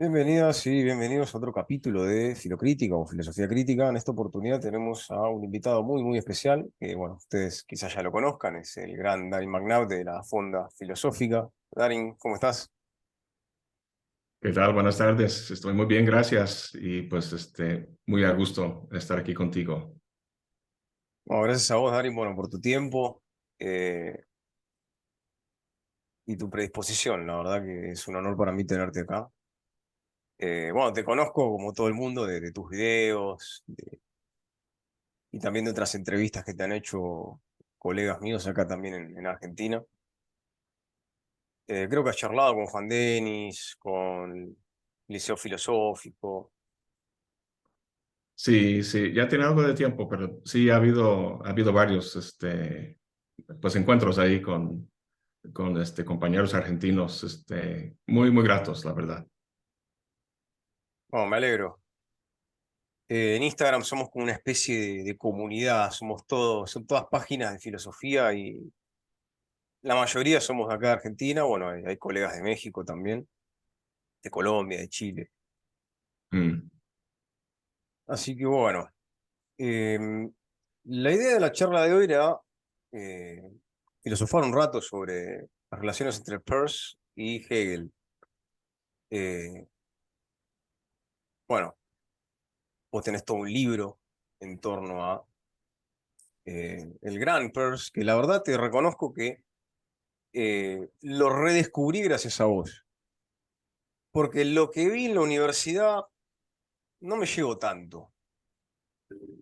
Bienvenidas y bienvenidos a otro capítulo de Filocrítica o Filosofía Crítica. En esta oportunidad tenemos a un invitado muy especial, que bueno, ustedes quizás ya lo conozcan, es el gran Darin McNabb de la Fonda Filosófica. Darin, ¿cómo estás? ¿Qué tal? Buenas tardes. Estoy muy bien, gracias. Y pues muy a gusto estar aquí contigo. Bueno, gracias a vos, Darin, bueno, por tu tiempo eh, y tu predisposición. La verdad que es un honor para mí tenerte acá. Bueno, te conozco como todo el mundo de tus videos y también de otras entrevistas que te han hecho colegas míos acá también en Argentina. Creo que has charlado con Juan Denis, con Liceo Filosófico. Sí, sí, ya tiene algo de tiempo, pero sí ha habido varios pues encuentros ahí con compañeros argentinos, muy gratos, la verdad. Bueno, me alegro. En Instagram somos como una especie de comunidad, somos todos, son todas páginas de filosofía y la mayoría somos de acá de Argentina. Bueno, hay colegas de México también, de Colombia, de Chile. Mm. Así que bueno, em, la idea de la charla de hoy era eh, filosofar un rato sobre las relaciones entre Peirce y Hegel. Eh, bueno, vos tenés todo un libro en torno a el gran Peirce, que la verdad te reconozco que lo redescubrí gracias a vos, porque lo que vi en la universidad no me llegó tanto.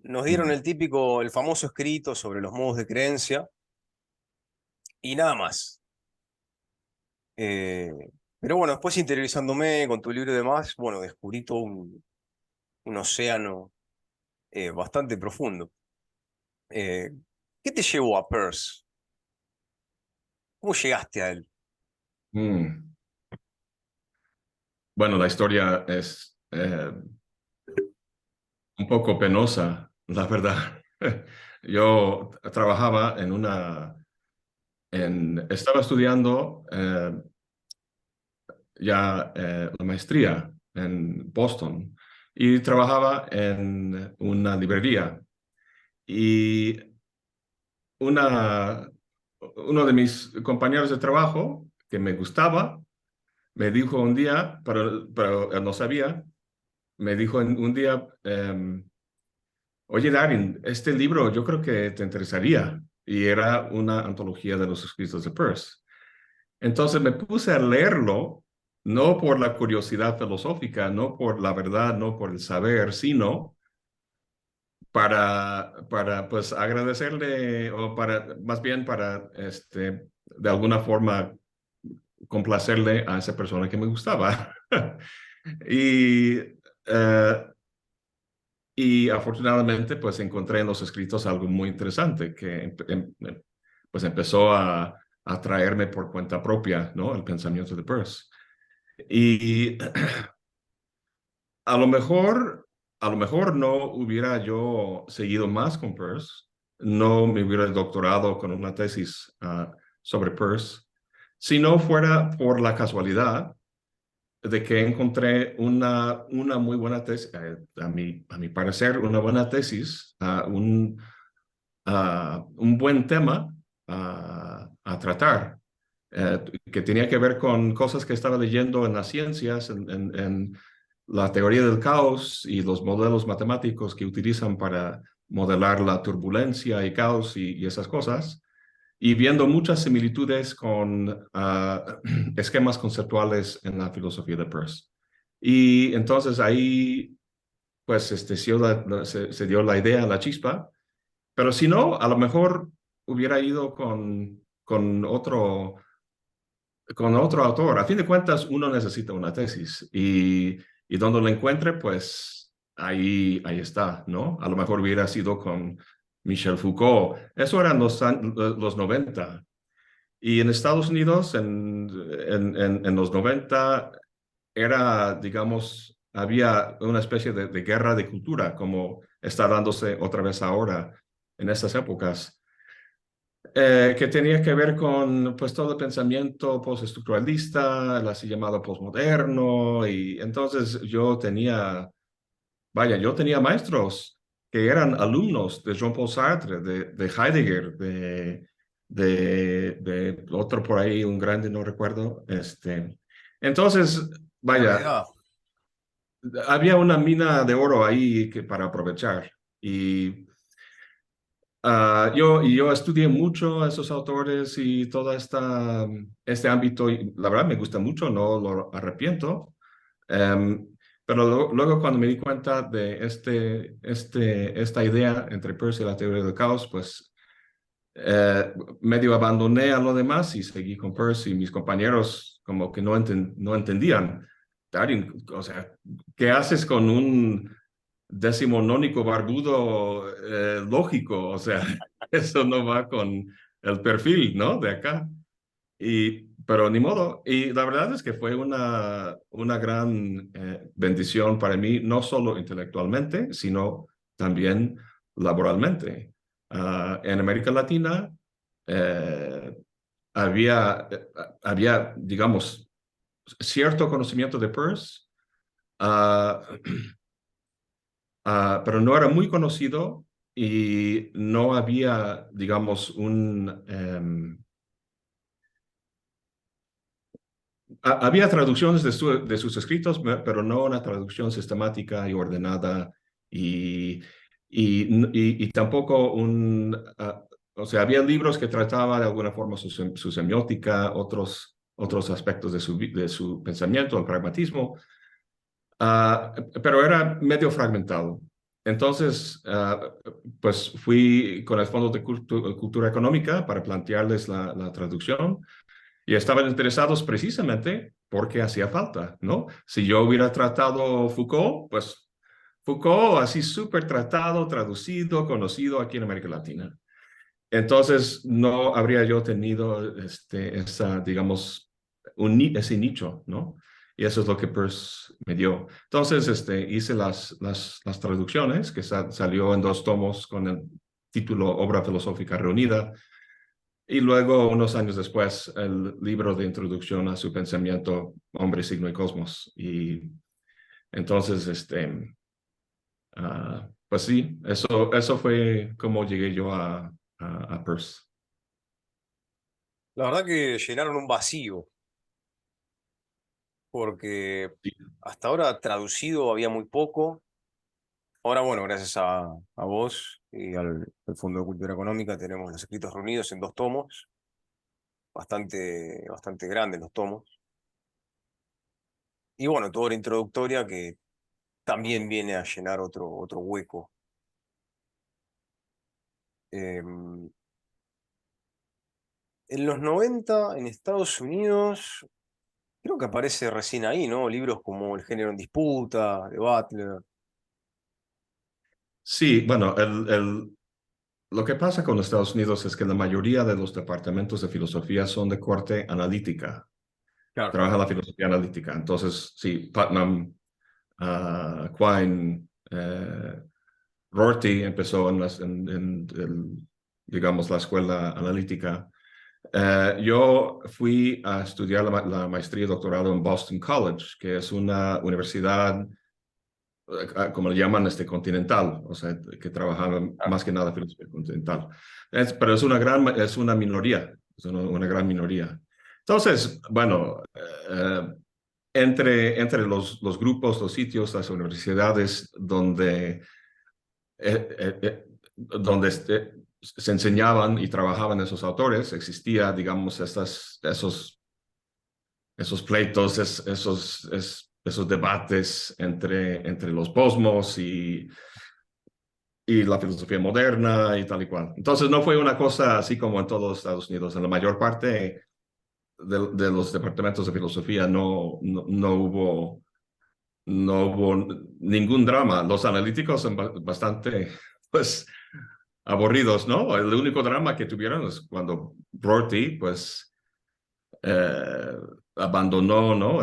Nos dieron Mm. el típico, el famoso escrito sobre los modos de creencia y nada más. Eh, pero bueno, después interiorizándome con tu libro y demás, bueno, descubrí todo un océano bastante profundo. Eh, ¿Qué te llevó a Peirce? ¿Cómo llegaste a él? Mm. Bueno, la historia es un poco penosa, la verdad. Yo trabajaba estaba estudiando ya la maestría en Boston y trabajaba en una librería. Y una, uno de mis compañeros de trabajo que me gustaba me dijo un día, pero él no sabía, me dijo un día, oye Darin, este libro yo creo que te interesaría. Y era una antología de los escritos de Peirce. Entonces me puse a leerlo, no por la curiosidad filosófica, no por la verdad, no por el saber, sino para pues agradecerle o para, más bien para, de alguna forma complacerle a esa persona que me gustaba. Y, eh, y afortunadamente pues encontré en los escritos algo muy interesante que pues empezó a atraerme por cuenta propia, ¿no? El pensamiento de Peirce. Y a lo mejor, a lo mejor no hubiera yo seguido más con Peirce, no me hubiera doctorado con una tesis sobre Peirce, si no fuera por la casualidad de que encontré una muy buena tesis, a mi parecer, una buena tesis, un buen tema a tratar, que tenía que ver con cosas que estaba leyendo en las ciencias, en la teoría del caos y los modelos matemáticos que utilizan para modelar la turbulencia y caos y esas cosas, y viendo muchas similitudes con esquemas conceptuales en la filosofía de Peirce. Y entonces ahí, pues, se dio la idea, la chispa, pero si no, a lo mejor hubiera ido con otro autor. A fin de cuentas, uno necesita una tesis y donde lo encuentre, pues ahí está, ¿no? A lo mejor hubiera sido con Michel Foucault. Eso eran los 90. Y en Estados Unidos, en los 90 era, digamos, había una especie de guerra de cultura, como está dándose otra vez ahora en estas épocas. que tenía que ver con pues todo el pensamiento postestructuralista, el así llamado postmoderno, y entonces yo tenía maestros que eran alumnos de Jean-Paul Sartre, de Heidegger, de otro por ahí, un grande, no recuerdo, entonces, vaya, Derrida. había una mina de oro ahí para aprovechar. Y yo estudié mucho a esos autores y todo este ámbito, y la verdad me gusta mucho, no lo arrepiento. Em, pero luego cuando me di cuenta de esta idea entre Peirce y la teoría del caos, pues medio abandoné a lo demás y seguí con Peirce y mis compañeros como que no entendían. Darin, o sea, ¿qué haces con un decimonónico barbudo lógico? O sea, eso no va con el perfil, ¿no? De acá. Pero ni modo. Y la verdad es que fue una gran bendición para mí, no solo intelectualmente, sino también laboralmente. En América Latina eh, había, digamos, cierto conocimiento de Peirce, ah, pero no era muy conocido y no había, digamos, había traducciones de sus escritos, pero no una traducción sistemática y ordenada y tampoco o sea, había libros que trataban de alguna forma su semiótica, otros aspectos de su pensamiento, el pragmatismo, pero era medio fragmentado. Entonces, pues fui con el Fondo de Cultura Económica para plantearles la traducción y estaban interesados precisamente porque hacía falta, ¿no? Si yo hubiera tratado Foucault, pues Foucault así súper tratado, traducido, conocido aquí en América Latina. Entonces no habría yo tenido digamos, ese nicho, ¿no? Y eso es lo que Peirce me dio. Entonces hice las traducciones, que salió en 2 tomos con el título Obra Filosófica Reunida, y luego, unos años después, el libro de introducción a su pensamiento, Hombre, Signo y Cosmos. Y entonces, pues sí, eso fue como llegué yo a Peirce. La verdad que llenaron un vacío, porque Sí, hasta ahora traducido había muy poco. Ahora, bueno, gracias a vos y al Fondo de Cultura Económica tenemos los escritos reunidos en 2 tomos, bastante grandes los tomos. Y bueno, toda la introductoria que también viene a llenar otro hueco. En los 90 en Estados Unidos, creo que aparece recién ahí, ¿no? Libros como El género en disputa, de Butler. sí, bueno, lo que pasa con Estados Unidos es que la mayoría de los departamentos de filosofía son de corte analítica, Claro. trabaja la filosofía analítica. Entonces, sí, Putnam, Quine, Rorty empezó digamos, la escuela analítica. Yo fui a estudiar la maestría y doctorado en Boston College, que es una universidad, como le llaman, continental, o sea, que trabaja Claro. más que nada filosofía continental. Pero es una minoría, es una gran minoría. Entonces, bueno, entre los grupos, los sitios, las universidades donde se enseñaban y trabajaban esos autores, existía, digamos, esos pleitos, esos debates entre los posmos y la filosofía moderna y tal y cual. Entonces no fue una cosa así como en todos Estados Unidos. En la mayor parte de los departamentos de filosofía no hubo ningún drama. Los analíticos son bastante, pues, aburridos, ¿no? El único drama que tuvieron es cuando Rorty, pues, eh, abandonó, ¿no?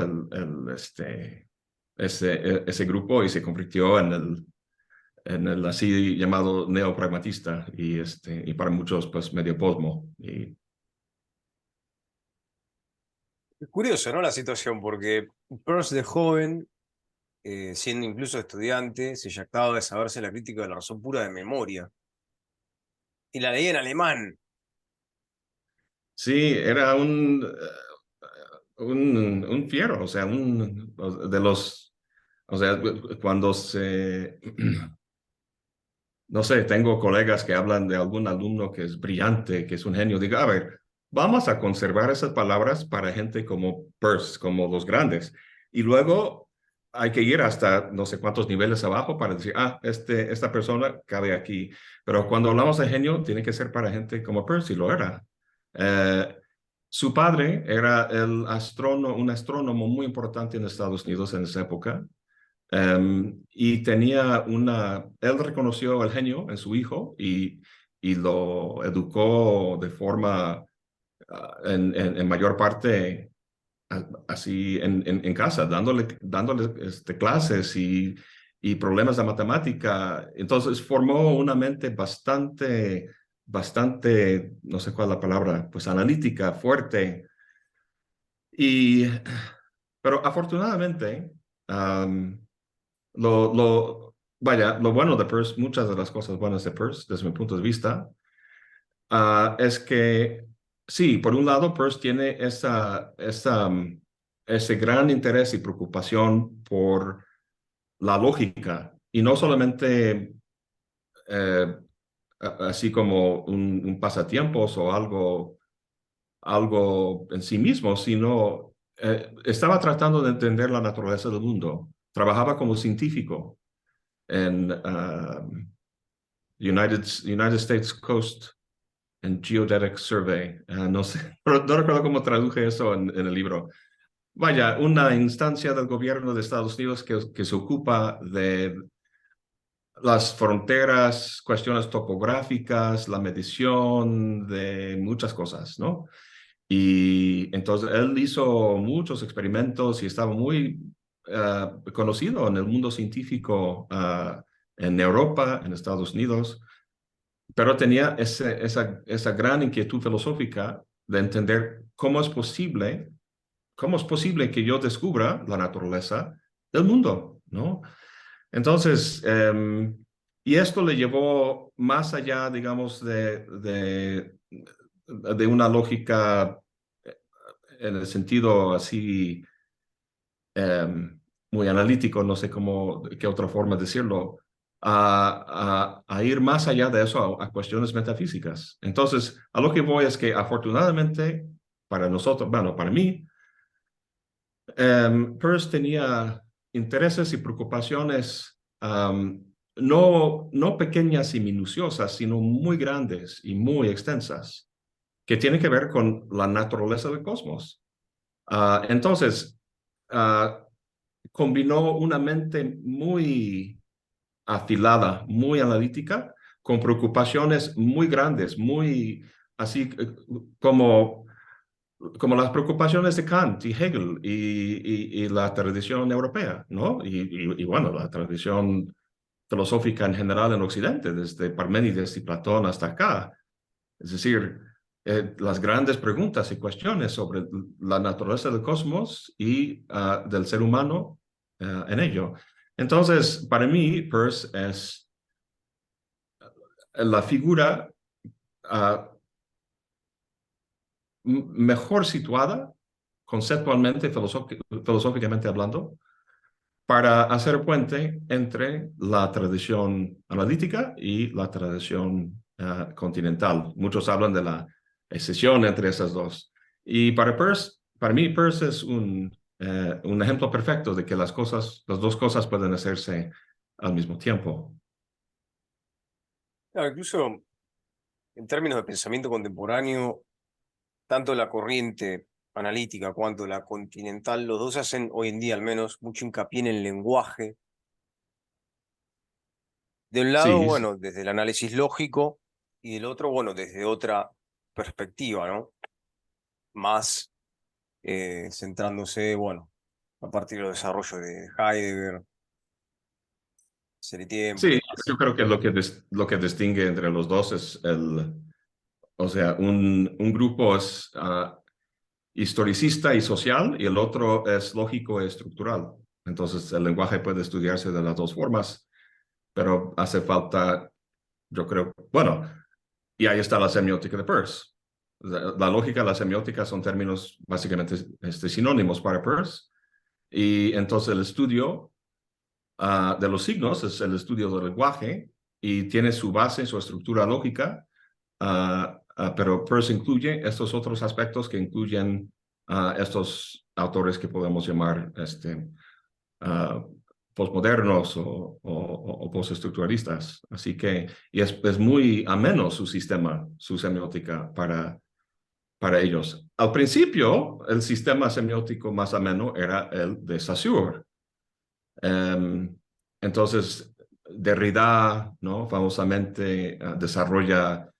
Ese grupo y se convirtió en el así llamado neopragmatista y para muchos pues medio posmo. Es curioso, ¿no? La situación, porque Peirce de joven, siendo incluso estudiante, se jactaba de saberse la crítica de la razón pura de memoria. Y la leía en alemán. Sí, era un fiero, o sea, de los, o sea, cuando no sé, tengo colegas que hablan de algún alumno que es brillante, que es un genio. Digo, a ver, vamos a conservar esas palabras para gente como Peirce, como los grandes. Y luego hay que ir hasta no sé cuántos niveles abajo para decir, esta persona cabe aquí. Pero cuando hablamos de genio, tiene que ser para gente como Peirce, y lo era. Eh, Su padre era un astrónomo muy importante en Estados Unidos en esa época. Y él reconoció el genio en su hijo y lo educó de forma, en mayor parte, así en casa, dándole clases y problemas de matemática. Entonces formó una mente bastante, no sé cuál es la palabra, pues analítica, fuerte. Y, pero afortunadamente, um, lo bueno de Peirce, muchas de las cosas buenas de Peirce, desde mi punto de vista, es que sí, por un lado, Peirce tiene ese gran interés y preocupación por la lógica, y no solamente eh, así como un pasatiempos o algo en sí mismo, sino estaba tratando de entender la naturaleza del mundo. Trabajaba como científico en United States Coast and Geodetic Survey. No sé, no recuerdo cómo traduje eso en el libro. Vaya, una instancia del gobierno de Estados Unidos que se ocupa de las fronteras, cuestiones topográficas, la medición de muchas cosas, ¿no? Y entonces él hizo muchos experimentos y estaba muy conocido en el mundo científico en Europa, en Estados Unidos, pero tenía esa gran inquietud filosófica de entender cómo es posible que yo descubra la naturaleza del mundo, ¿no? Entonces, y esto le llevó más allá, digamos, de una lógica en el sentido así muy analítico, no sé qué otra forma decirlo, a ir más allá de eso a cuestiones metafísicas. Entonces, a lo que voy es que afortunadamente para nosotros, bueno, para mí, Peirce tenía intereses y preocupaciones no pequeñas y minuciosas, sino muy grandes y muy extensas, que tienen que ver con la naturaleza del cosmos. Entonces, ah, combinó una mente muy afilada, muy analítica, con preocupaciones muy grandes, muy así como las preocupaciones de Kant y Hegel y la tradición europea, ¿no? Y bueno, la tradición filosófica en general en Occidente, desde Parménides y Platón hasta acá. Es decir, las grandes preguntas y cuestiones sobre la naturaleza del cosmos y del ser humano en ello. Entonces, para mí, Peirce es la figura uh, mejor situada, conceptualmente, filosóficamente hablando, para hacer puente entre la tradición analítica y la tradición continental. Muchos hablan de la excesión entre esas dos. Y para mí, Peirce es un ejemplo perfecto de que las dos cosas pueden hacerse al mismo tiempo. Claro, incluso en términos de pensamiento contemporáneo, tanto la corriente analítica cuanto la continental, los dos hacen hoy en día al menos mucho hincapié en el lenguaje. De un lado, Sí, bueno, desde el análisis lógico y del otro, bueno, desde otra perspectiva, ¿no? Más centrándose, bueno, a partir del desarrollo de Heidegger, serie tiempo y Sí, demás. yo creo que lo que distingue entre los dos es o sea, un grupo es historicista y social y el otro es lógico y estructural. Entonces, el lenguaje puede estudiarse de las dos formas, pero hace falta, yo creo, bueno, y ahí está la semiótica de Peirce. La lógica y la semiótica son términos básicamente sinónimos para Peirce. Y entonces el estudio de los signos es el estudio del lenguaje y tiene su base en su estructura lógica, pero Peirce incluye estos otros aspectos que incluyen estos autores que podemos llamar uh, postmodernos o postestructuralistas. Así que y es muy ameno su sistema, su semiótica para ellos. Al principio, el sistema semiótico más ameno era el de Saussure. Um, entonces, Derrida, ¿no? Famosamente desarrolla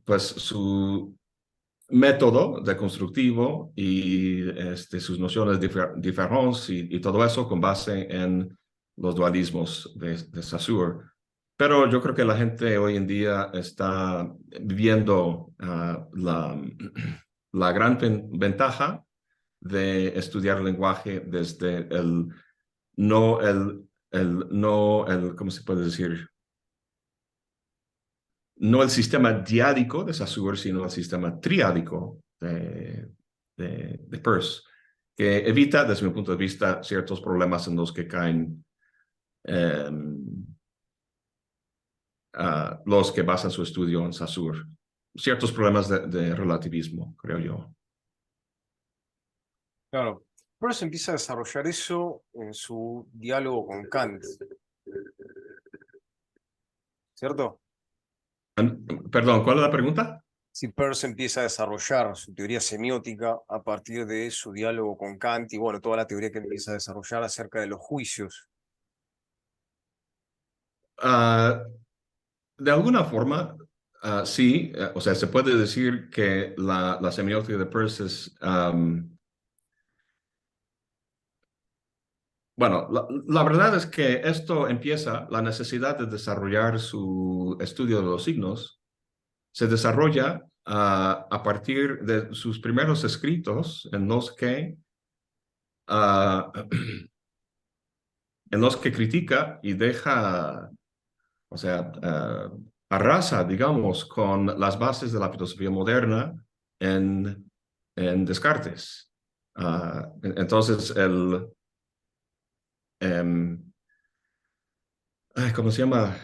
pues su método deconstructivo y sus nociones de diferencia y todo eso con base en los dualismos de Saussure. Pero yo creo que la gente hoy en día está viendo la gran ventaja de estudiar el lenguaje desde no ¿cómo se puede decir? No el sistema diádico de Saussure, sino el sistema triádico de Peirce, que evita, desde mi punto de vista, ciertos problemas en los que caen los que basan su estudio en Saussure. Ciertos problemas de relativismo, creo yo. Claro. Peirce empieza a desarrollar eso en su diálogo con Kant, ¿cierto? Perdón, ¿cuál es la pregunta? Si Peirce empieza a desarrollar su teoría semiótica a partir de su diálogo con Kant y bueno, toda la teoría que empieza a desarrollar acerca de los juicios. Uh, de alguna forma, sí, o sea, se puede decir que la semiótica de Peirce es bueno, la verdad es que esto empieza, la necesidad de desarrollar su estudio de los signos, se desarrolla a partir de sus primeros escritos uh, en los que critica y deja, o sea, arrasa, digamos, con las bases de la filosofía moderna en Descartes. Entonces, em, ¿cómo se llama?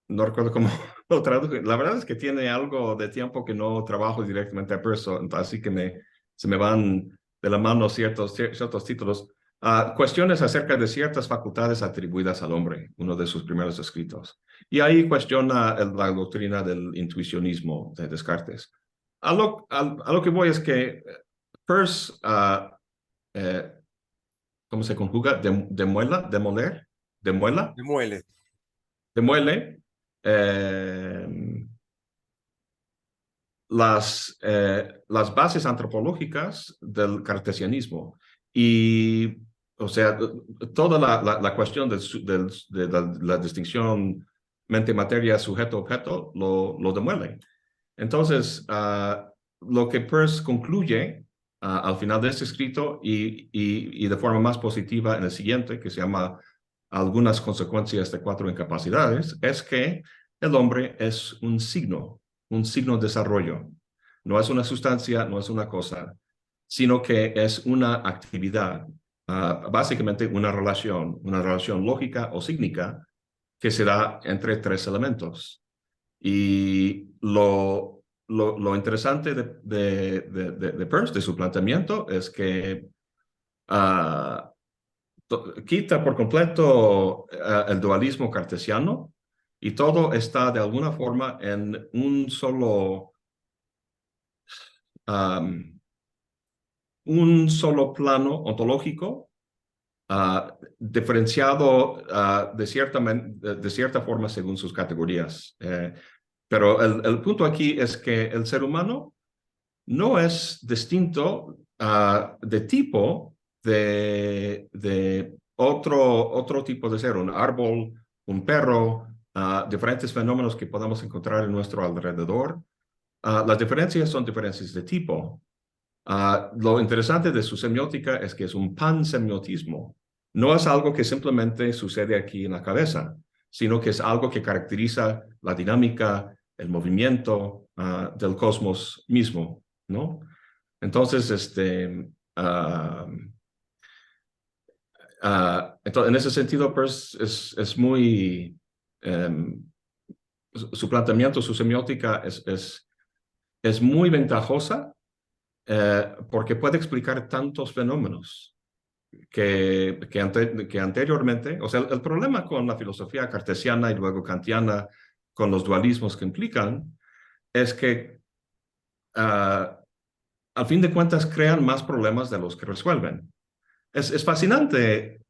No recuerdo cómo lo traduje. La verdad es que tiene algo de tiempo que no trabajo directamente a Peirce, así que se me van de la mano ciertos títulos. Cuestiones acerca de ciertas facultades atribuidas al hombre, uno de sus primeros escritos. Y ahí cuestiona la doctrina del intuicionismo de Descartes. A lo que voy es que Peirce, eh, ¿cómo se conjuga? Demoler, demuela, Demuele. demuele las bases antropológicas del cartesianismo. Y, o sea, toda la cuestión de la distinción mente-materia, sujeto-objeto, lo demuele. Entonces, lo que Peirce concluye al final de este escrito y de forma más positiva en el siguiente, que se llama Algunas consecuencias de cuatro incapacidades, es que el hombre es un signo de desarrollo. No es una sustancia, no es una cosa, sino que es una actividad, básicamente una relación lógica o sígnica que se da entre tres elementos. Y lo interesante de Peirce, de su planteamiento, es que uh, quita por completo el dualismo cartesiano y todo está de alguna forma en um, un solo plano ontológico diferenciado de cierta forma según sus categorías. Pero el punto aquí es que el ser humano no es distinto de tipo de otro tipo de ser, un árbol, un perro, diferentes fenómenos que podamos encontrar en nuestro alrededor. Las diferencias son diferencias de tipo. Lo interesante de su semiótica es que es un pansemiotismo. No es algo que simplemente sucede aquí en la cabeza, sino que es algo que caracteriza la dinámica, el movimiento del cosmos mismo, ¿no? Entonces, entonces, en ese sentido, pues, es muy, su planteamiento, su semiótica es muy ventajosa porque puede explicar tantos fenómenos que anteriormente, o sea, el problema con la filosofía cartesiana y luego kantiana, con los dualismos que implican, es que al fin de cuentas crean más problemas de los que resuelven. Es fascinante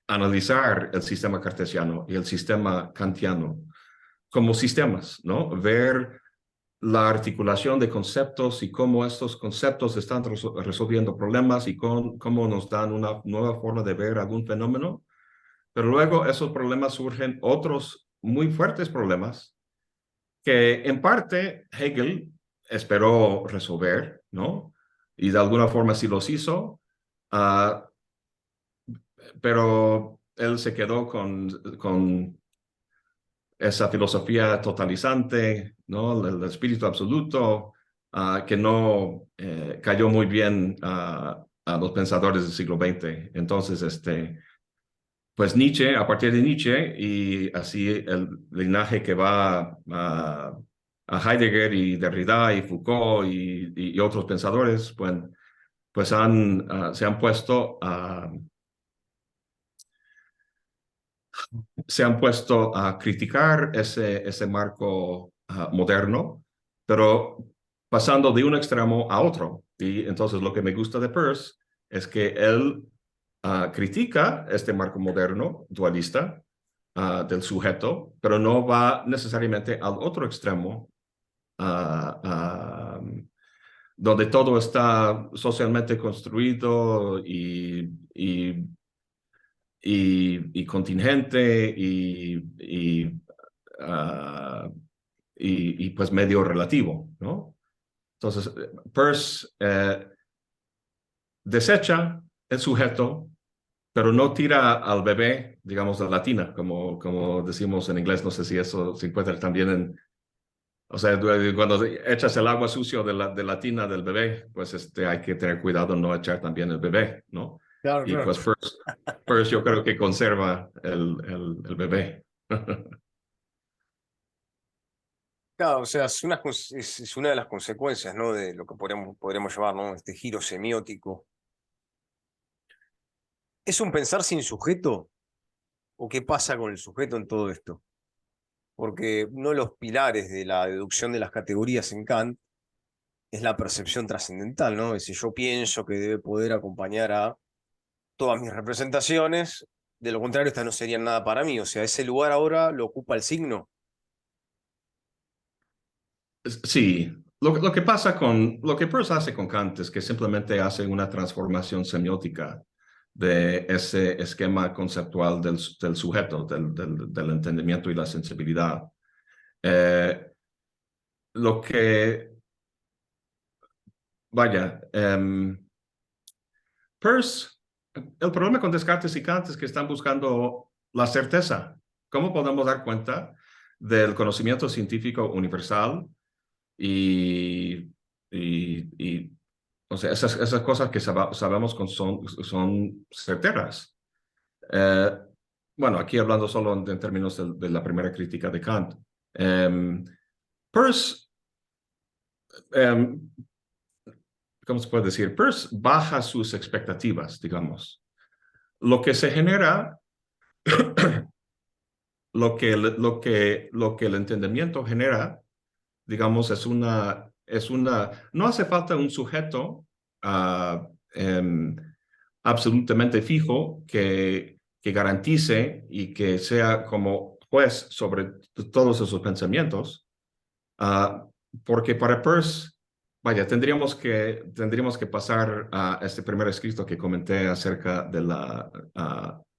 analizar el sistema cartesiano y el sistema kantiano como sistemas, ¿no? Ver la articulación de conceptos y cómo estos conceptos están resolviendo problemas y cómo nos dan una nueva forma de ver algún fenómeno. Pero luego esos problemas surgen otros muy fuertes problemas que en parte Hegel esperó resolver, ¿no? Y de alguna forma sí los hizo, uh, pero él se quedó con esa filosofía totalizante, ¿no? El espíritu absoluto, que no cayó muy bien a los pensadores del siglo XX. Entonces, pues Nietzsche, a partir de Nietzsche, y así el linaje que va a Heidegger y Derrida y Foucault y otros pensadores, pues se han puesto a criticar ese marco moderno, pero pasando de un extremo a otro. Y entonces lo que me gusta de Peirce es que él critica este marco moderno, dualista, del sujeto, pero no va necesariamente al otro extremo, donde todo está socialmente construido y contingente uh, pues medio relativo, ¿no? Entonces, Peirce desecha el sujeto, pero no tira al bebé, digamos, de la tina, como decimos en inglés. No sé si eso se encuentra también o sea, cuando echas el agua sucio de la tina del bebé, pues hay que tener cuidado no echar también el bebé, ¿no? Claro, Y claro. pues Peirce yo creo que conserva el bebé. Claro, o sea, es una de las consecuencias, ¿no? De lo que podríamos llamar, ¿no? Este giro semiótico. ¿Es un pensar sin sujeto? ¿O qué pasa con el sujeto en todo esto? Porque uno de los pilares de la deducción de las categorías en Kant es la percepción trascendental, ¿no? Es decir, yo pienso que debe poder acompañar a todas mis representaciones, de lo contrario, estas no serían nada para mí. O sea, ese lugar ahora lo ocupa el signo. Sí, lo que Peirce hace con Kant es que simplemente hace una transformación semiótica de ese esquema conceptual del sujeto, del entendimiento y la sensibilidad. Eh, lo que, vaya, Peirce, el problema con Descartes y Kant es que están buscando la certeza. ¿Cómo podemos dar cuenta del conocimiento científico universal y, y o sea, esas cosas que sabemos son certeras? Eh, bueno, aquí hablando solo en términos de la primera crítica de Kant. Peirce, um, ¿cómo se puede decir? Peirce baja sus expectativas, digamos. Lo que se genera, lo que el entendimiento genera, digamos, no hace falta un sujeto uh, um, absolutamente fijo que garantice y que sea como juez sobre todos esos pensamientos, uh, porque para Peirce, vaya, tendríamos que pasar a este primer escrito que comenté acerca de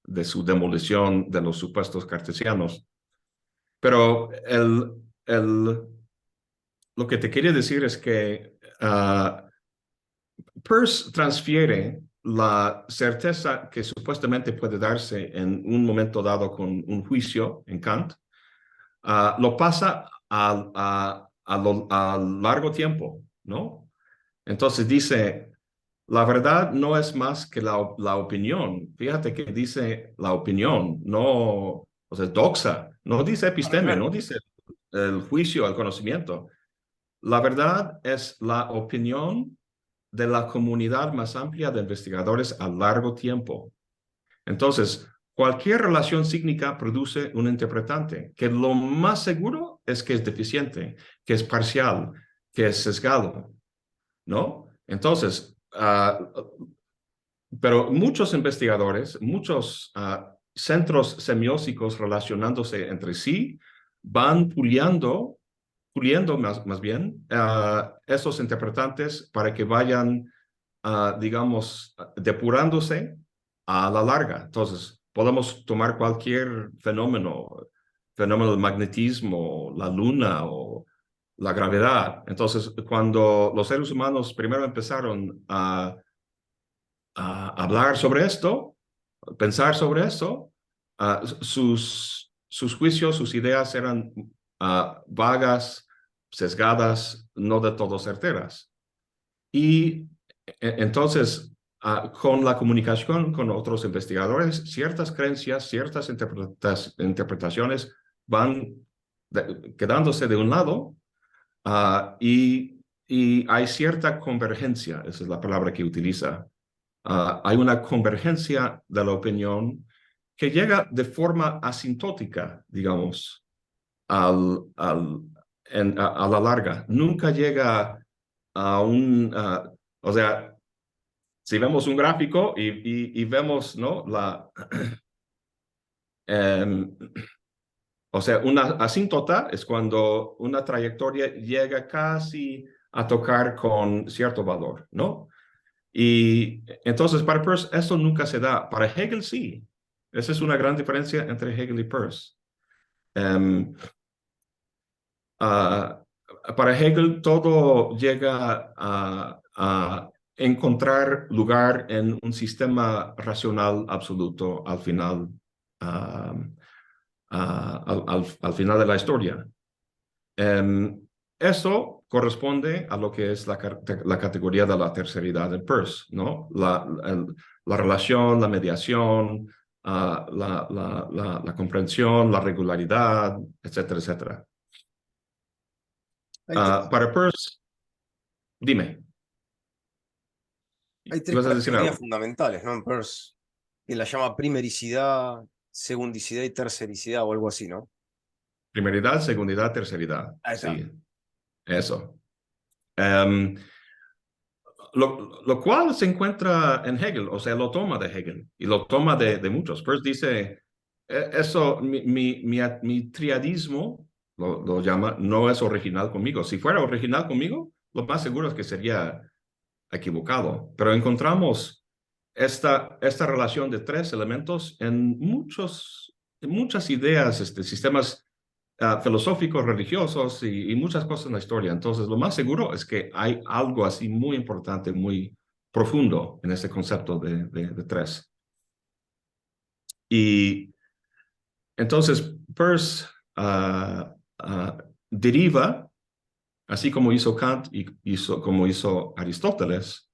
de su demolición de los supuestos cartesianos. Pero lo que te quería decir es que Peirce transfiere la certeza que supuestamente puede darse en un momento dado con un juicio en Kant, lo pasa a largo tiempo, ¿no? Entonces dice, la verdad no es más que la opinión. Fíjate que dice la opinión, no, o sea, doxa, no dice Claro, episteme, claro. no dice el juicio, el conocimiento. La verdad es la opinión de la comunidad más amplia de investigadores a largo tiempo. Entonces, cualquier relación cíclica produce un interpretante, que lo más seguro es que es deficiente, que es parcial, que es sesgado, ¿no? Entonces, pero muchos investigadores, muchos centros semióticos relacionándose entre sí, van puliendo más bien esos interpretantes para que vayan, digamos, depurándose a la larga. Entonces, podemos tomar cualquier fenómeno del magnetismo, la luna o la gravedad. Entonces, cuando los seres humanos primero empezaron a hablar sobre esto, pensar sobre esto, sus juicios, sus ideas eran vagas, sesgadas, no de todo certeras. Y entonces, con la comunicación con otros investigadores, ciertas creencias, ciertas interpretaciones van quedándose de un lado y hay cierta convergencia, esa es la palabra que utiliza. Hay una convergencia de la opinión que llega de forma asintótica, digamos, a la larga. Nunca llega a o sea, si vemos un gráfico y vemos, ¿no? Em, o sea, una asíntota es cuando una trayectoria llega casi a tocar con cierto valor, ¿no? Y entonces para Peirce eso nunca se da. Para Hegel sí. Esa es una gran diferencia entre Hegel y Peirce. Um, uh, para Hegel todo llega a encontrar lugar en un sistema racional absoluto al final, al final de la historia. Eso corresponde a lo que es la categoría de la terceridad de Peirce, ¿no? La relación, la mediación, la comprensión, la regularidad, etcétera, etcétera. Hay tres, Para Peirce, dime, hay tres ibas a decir categorías algo. fundamentales, ¿no? En Peirce, que la llama primericidad, segundicidad y tercericidad o algo así, ¿no? Primeridad, segundidad, terceridad. Ahí está. Sí, eso. Um, lo cual se encuentra en Hegel, o sea, lo toma de Hegel y lo toma de muchos. Peirce dice, eso, mi triadismo, lo llama, no es original conmigo. Si fuera original conmigo, lo más seguro es que sería equivocado. Pero encontramos esta relación de tres elementos en muchas ideas, sistemas filosóficos, religiosos y muchas cosas en la historia. Entonces, lo más seguro es que hay algo así muy importante, muy profundo en este concepto de tres. Y entonces, Peirce deriva, así como hizo Kant y como hizo Aristóteles,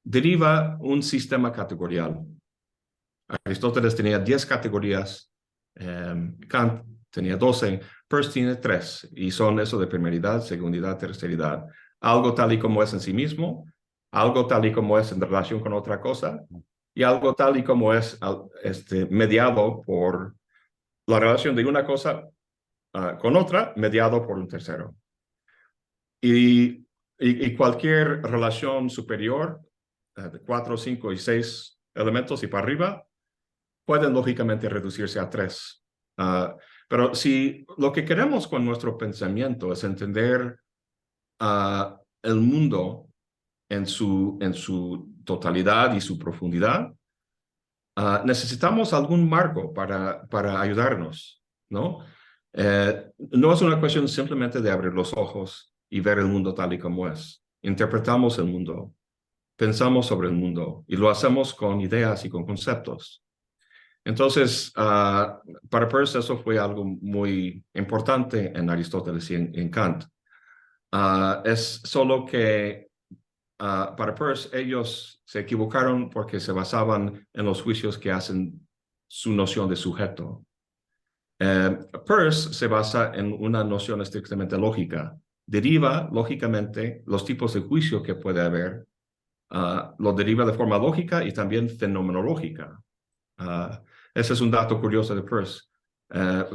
deriva un sistema categorial. Aristóteles tenía 10 categorías, Kant tenía 12, Peirce tiene 3, y son eso de primeridad, segundidad, terceridad. Algo tal y como es en sí mismo, algo tal y como es en relación con otra cosa, y algo tal y como es mediado por la relación de una cosa con otra, mediado por un tercero. Y cualquier relación superior, de 4, 5 y 6 elementos y para arriba, pueden lógicamente reducirse a 3. Pero si lo que queremos con nuestro pensamiento es entender el mundo en su totalidad y su profundidad, necesitamos algún marco para ayudarnos, ¿no? No es una cuestión simplemente de abrir los ojos y ver el mundo tal y como es. Interpretamos el mundo, pensamos sobre el mundo y lo hacemos con ideas y con conceptos. Entonces, para Peirce eso fue algo muy importante en Aristóteles y en Kant. Es solo que para Peirce ellos se equivocaron porque se basaban en los juicios que hacen su noción de sujeto. Peirce se basa en una noción estrictamente lógica. Deriva lógicamente los tipos de juicio que puede haber, lo deriva de forma lógica y también fenomenológica. Ese es un dato curioso de Peirce.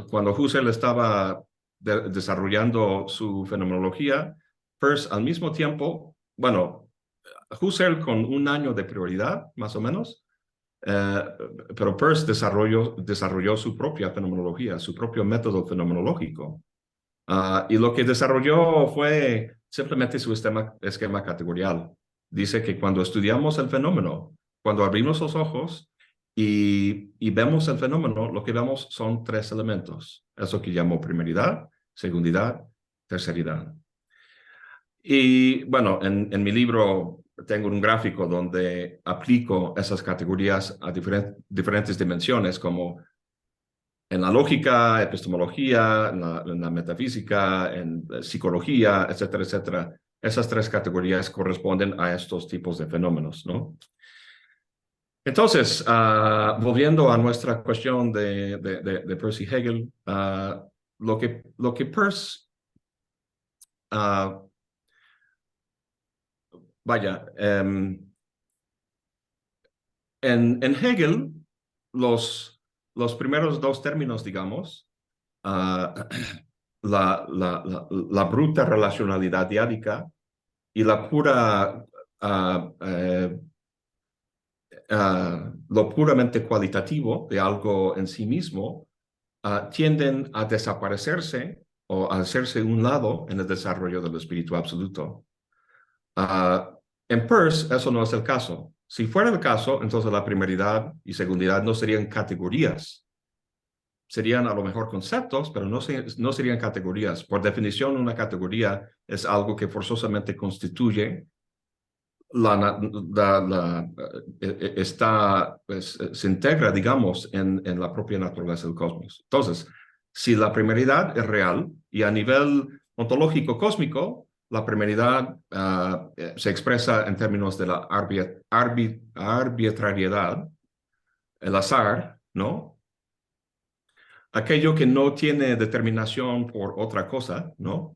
Cuando Husserl estaba desarrollando su fenomenología, Peirce al mismo tiempo, bueno, Husserl con un año de prioridad, más o menos, pero Peirce desarrolló su propia fenomenología, su propio método fenomenológico. Y lo que desarrolló fue simplemente su esquema categorial. Dice que cuando estudiamos el fenómeno, cuando abrimos los ojos y vemos el fenómeno, lo que vemos son tres elementos. Eso que llamo primeridad, segundidad, terceridad. Y bueno, en mi libro tengo un gráfico donde aplico esas categorías a diferentes dimensiones, como en la lógica, epistemología, en la metafísica, en psicología, etcétera, etcétera. Esas tres categorías corresponden a estos tipos de fenómenos, ¿no? Entonces, volviendo a nuestra cuestión de Peirce y Hegel, lo que Peirce, vaya, en Hegel, los primeros dos términos, digamos, la bruta relacionalidad diádica y la pura, lo puramente cualitativo de algo en sí mismo, tienden a desaparecerse o a hacerse un lado en el desarrollo del espíritu absoluto. En Peirce eso no es el caso. Si fuera el caso, entonces la primeridad y segundidad no serían categorías. Serían a lo mejor conceptos, pero no serían categorías. Por definición, una categoría es algo que forzosamente constituye se integra, digamos, en la propia naturaleza del cosmos. Entonces, si la primeridad es real y a nivel ontológico cósmico, la primeridad se expresa en términos de la arbitrariedad, el azar, ¿no? Aquello que no tiene determinación por otra cosa, ¿no?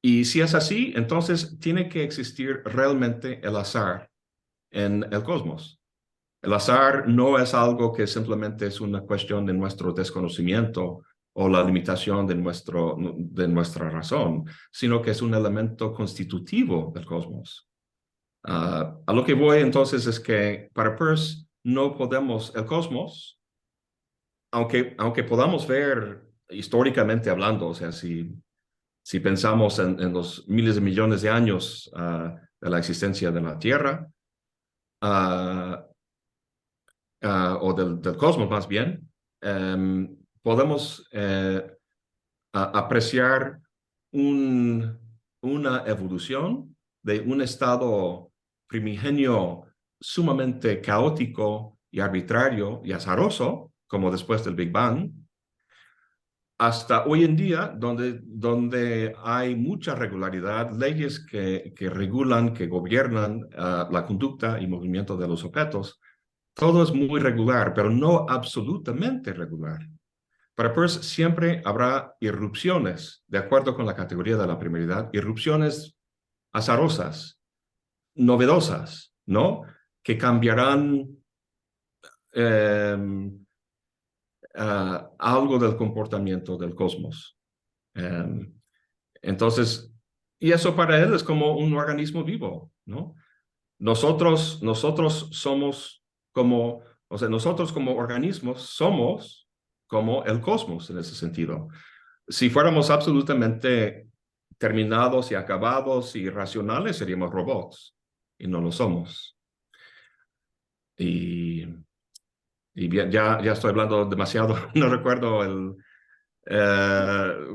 Y si es así, entonces tiene que existir realmente el azar en el cosmos. El azar no es algo que simplemente es una cuestión de nuestro desconocimiento o la limitación de nuestra razón, sino que es un elemento constitutivo del cosmos. A lo que voy entonces es que para Peirce no podemos, el cosmos, aunque podamos ver históricamente hablando, o sea, si pensamos en los miles de millones de años de la existencia de la Tierra, o del cosmos más bien, podemos apreciar una evolución de un estado primigenio sumamente caótico y arbitrario y azaroso, como después del Big Bang, hasta hoy en día, donde hay mucha regularidad, leyes que regulan, que gobiernan la conducta y movimiento de los objetos. Todo es muy regular, pero no absolutamente regular. Para Peirce siempre habrá irrupciones, de acuerdo con la categoría de la primeridad, irrupciones azarosas, novedosas, ¿no? Que cambiarán algo del comportamiento del cosmos. Entonces, y eso para él es como un organismo vivo, ¿no? Nosotros somos como, o sea, nosotros como organismos somos como el cosmos en ese sentido. Si fuéramos absolutamente terminados y acabados y racionales, seríamos robots, y no lo somos. y, y ya estoy hablando demasiado, no recuerdo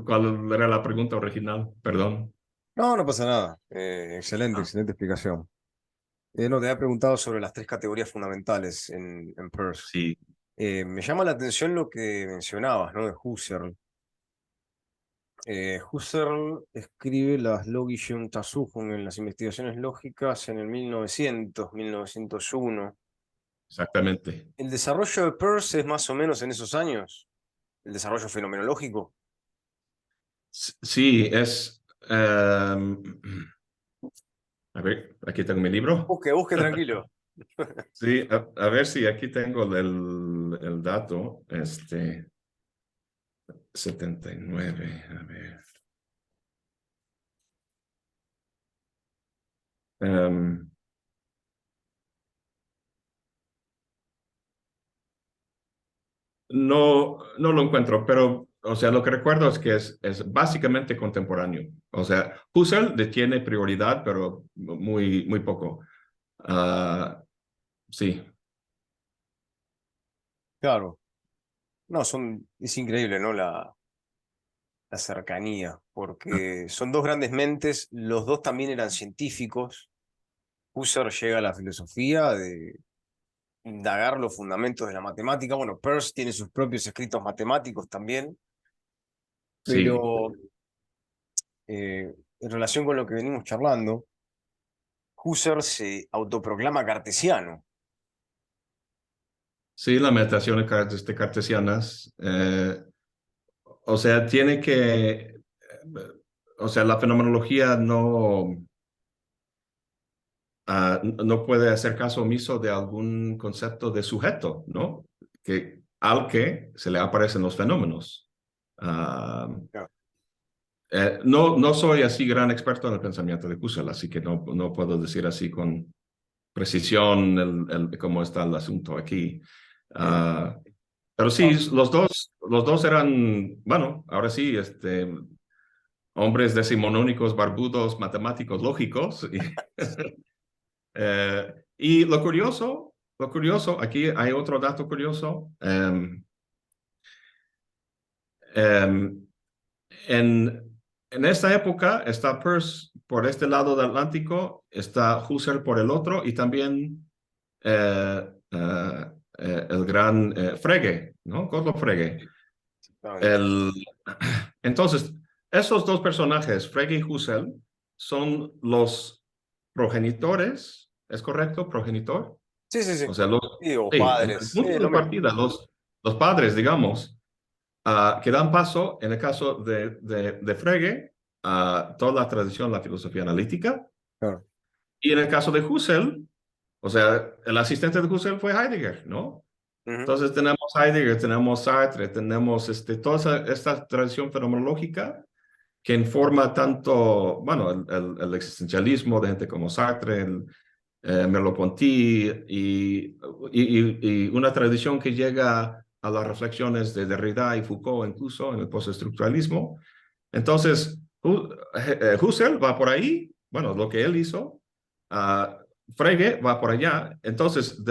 cuál era la pregunta original, perdón. No, no pasa nada. Excelente, Ah, excelente explicación. No, te había preguntado sobre las tres categorías fundamentales en Peirce. sí, Me llama la atención lo que mencionabas, ¿no? De Husserl. Husserl escribe las Logische Untersuchungen en las investigaciones lógicas en el 1900, 1901. exactamente. ¿El desarrollo de Peirce es más o menos en esos años? ¿El desarrollo fenomenológico? Sí, a ver, aquí tengo mi libro. Busque, busque tranquilo. Sí, a ver si aquí tengo el dato. 79, a ver. Em, no lo encuentro, pero, o sea, lo que recuerdo es que es básicamente contemporáneo. O sea, Husserl le tiene prioridad, pero muy poco. Ah, sí, Claro. No, es increíble, ¿no? La cercanía, porque son dos grandes mentes, los dos también eran científicos. Husserl llega a la filosofía de indagar los fundamentos de la matemática. Bueno, Peirce tiene sus propios escritos matemáticos también, sí. pero en relación con lo que venimos charlando, Husserl se autoproclama cartesiano. Sí, las meditaciones cartesianas. O sea, o sea, la fenomenología no puede hacer caso omiso de algún concepto de sujeto, ¿no? Al que se le aparecen los fenómenos. Ah, Claro. no soy así gran experto en el pensamiento de Husserl, así que no puedo decir así con precisión cómo está el asunto aquí. Eh, Ah, pero sí, no, los dos eran, bueno, ahora sí, hombres decimonónicos, barbudos, matemáticos, lógicos. Y lo curioso, aquí hay otro dato curioso. Em, en esta época está Peirce por este lado del Atlántico, está Husserl por el otro y también el gran Frege, ¿no? Gottlob Frege. exactamente. El, entonces, esos dos personajes, Frege y Husserl, son los progenitores, ¿es correcto? Progenitor. Sí, sí, sí. O sea, Sí, o sí, el padres, punto lo de mismo. partida, los padres, digamos, que dan paso, en el caso de Frege, a toda la tradición, la filosofía analítica, Claro. y en el caso de Husserl, o sea, el asistente de Husserl fue Heidegger, ¿no? Ujú. Entonces tenemos Heidegger, tenemos Sartre, tenemos toda esta tradición fenomenológica que informa tanto, bueno, el existencialismo de gente como Sartre, Merleau-Ponty y una tradición que llega a las reflexiones de Derrida y Foucault incluso en el postestructuralismo. Entonces, Husserl va por ahí, bueno, lo que él hizo, uh, Frege va por allá, entonces,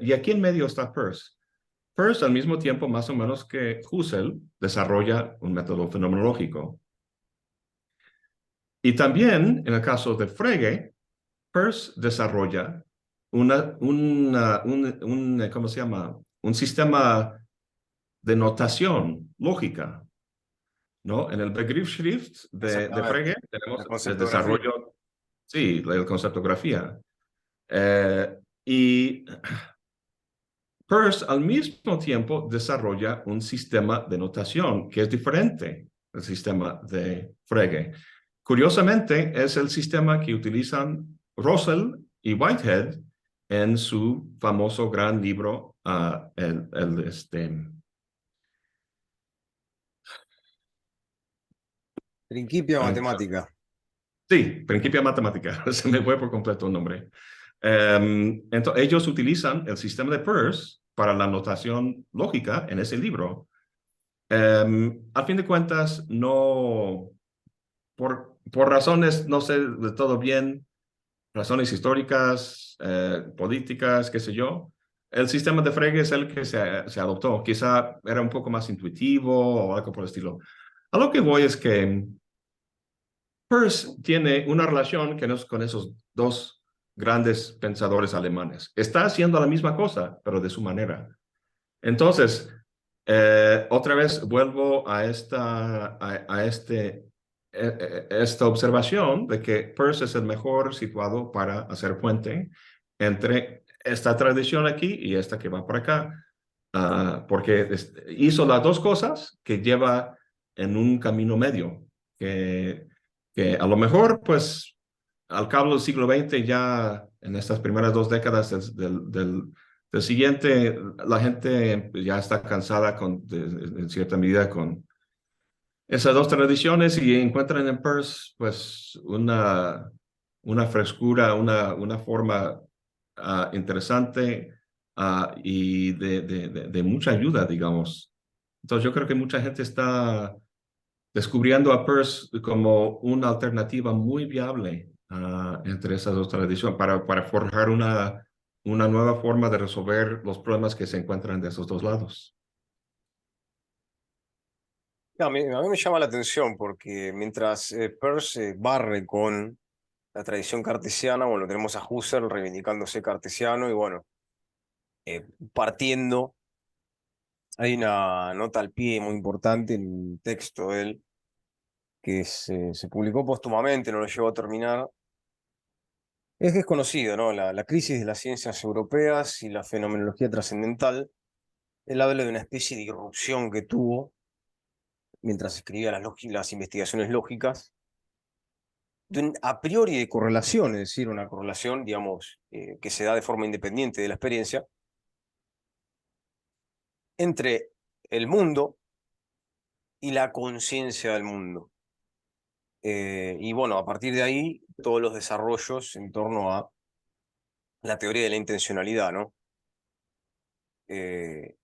y aquí en medio está Peirce. Peirce al mismo tiempo, más o menos que Husserl, desarrolla un método fenomenológico. Y también, en el caso de Frege, Peirce desarrolla ¿cómo se llama? Un sistema de notación lógica, ¿no? En el Begriffsschrift de Exactamente. Frege tenemos La el conceptografía. desarrollo, sí, la conceptografía. Y Peirce al mismo tiempo desarrolla un sistema de notación que es diferente del sistema de Frege. Curiosamente, es el sistema que utilizan Russell y Whitehead en su famoso gran libro, Principia ay, matemática. sí, Principia Matemática, se me fue por completo el nombre. Entonces, ellos utilizan el sistema de Peirce para la notación lógica en ese libro. Al fin de cuentas, no, por razones, no sé de todo bien, razones históricas, políticas, qué sé yo, el sistema de Frege es el que se adoptó. Quizá era un poco más intuitivo o algo por el estilo. A lo que voy es que Peirce tiene una relación que no es con esos dos grandes pensadores alemanes. Está haciendo la misma cosa, pero de su manera. Entonces, otra vez vuelvo a esta observación de que Peirce es el mejor situado para hacer puente entre esta tradición aquí y esta que va por acá, porque hizo las dos cosas que lleva en un camino medio, que a lo mejor, pues, al cabo del siglo XX, ya en estas primeras 2 décadas del siguiente, la gente ya está cansada en cierta medida con esas dos tradiciones y encuentran en Peirce pues una frescura, una forma interesante y de mucha ayuda, digamos. Entonces yo creo que mucha gente está descubriendo a Peirce como una alternativa muy viable entre esas dos tradiciones para forjar una nueva forma de resolver los problemas que se encuentran de esos dos lados. A mí me llama la atención porque mientras Peirce barre con la tradición cartesiana, bueno, tenemos a Husserl reivindicándose cartesiano y bueno, partiendo, hay una nota al pie muy importante en un texto de él que se publicó póstumamente, no lo llegó a terminar. Es que es conocido, ¿no? La crisis de las ciencias europeas y la fenomenología trascendental. Él habla de una especie de irrupción que tuvo mientras escribía las investigaciones lógicas, de un a priori de correlación, es decir, una correlación, digamos, que se da de forma independiente de la experiencia, entre el mundo y la conciencia del mundo. Y bueno, a partir de ahí, todos los desarrollos en torno a la teoría de la intencionalidad, ¿no? Eh,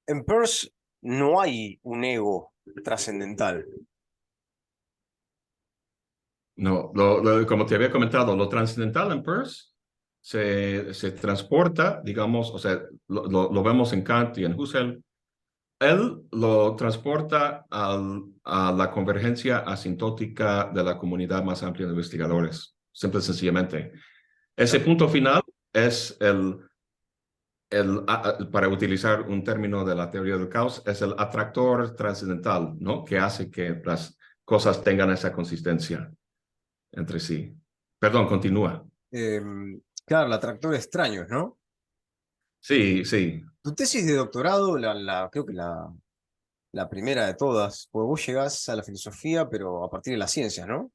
en Peirce no hay un ego trascendental. No, como te había comentado, lo trascendental en Peirce se transporta, digamos, o sea, lo vemos en Kant y en Husserl. Él lo transporta a la convergencia asintótica de la comunidad más amplia de investigadores, simple y sencillamente. Ese Claro. punto final es para utilizar un término de la teoría del caos, es el atractor trascendental, ¿no? Que hace que las cosas tengan esa consistencia entre sí. Perdón, continúa. Eh, claro, el atractor extraños, ¿no? Sí, sí. Tu tesis de doctorado, creo que la primera de todas, pues vos llegás a la filosofía, pero a partir de las ciencias, ¿no?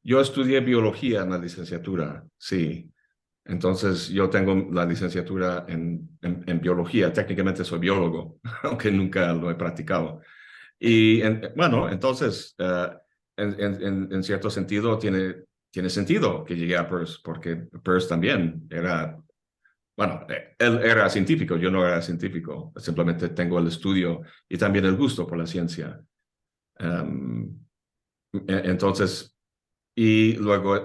Yo estudié biología en la licenciatura, sí. Entonces, yo tengo la licenciatura en biología. Técnicamente soy biólogo, aunque nunca lo he practicado. Y bueno, entonces, en cierto sentido, tiene sentido que llegué a Peirce, porque Peirce también era, bueno, él era científico, yo no era científico. Simplemente tengo el estudio y también el gusto por la ciencia. Um, entonces, y luego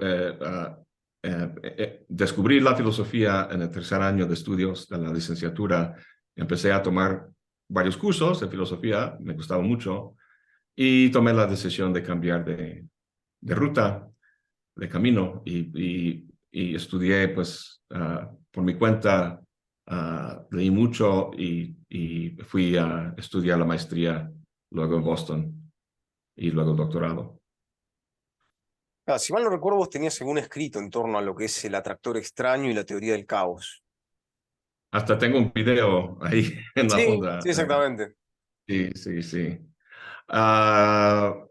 descubrí la filosofía en el tercer año de estudios de la licenciatura. Empecé a tomar varios cursos de filosofía, me gustaba mucho, y tomé la decisión de cambiar de ruta, de camino, y estudié pues por mi cuenta, leí mucho y fui a estudiar la maestría luego en Boston y luego el doctorado. Claro, si mal no recuerdo, vos tenías algún escrito en torno a lo que es el atractor extraño y la teoría del caos. Hasta tengo un video ahí en la Sí, funda. sí, exactamente. Sí, sí, sí. Ah,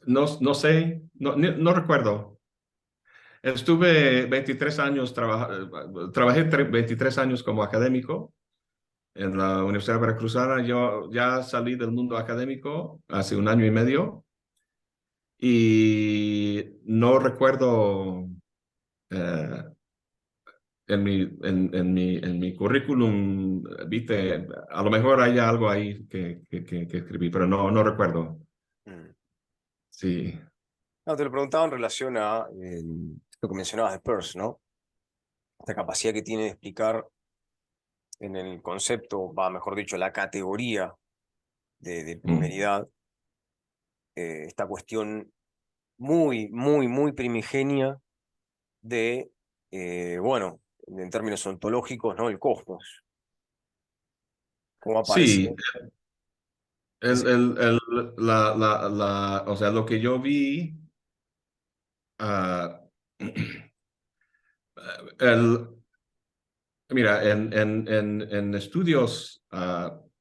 no sé, no recuerdo. Estuve 23 años, trabajé 23 años como académico en la Universidad Veracruzana. Yo ya salí del mundo académico hace un año y medio y no recuerdo eh, en mi currículum, viste, a lo mejor hay algo ahí que escribí, pero no recuerdo. Mm. Sí. No, te lo preguntaba en relación a lo que mencionabas de Peirce, ¿no? Esta capacidad que tiene de explicar en el concepto, va, mejor dicho, la categoría de Mm. primeridad, esta cuestión muy, muy, muy primigenia de, bueno, en términos ontológicos, ¿no? El cosmos, cómo aparece. Sí, Sí, sí. o sea, lo que yo vi, ah, el, mira, en estudios,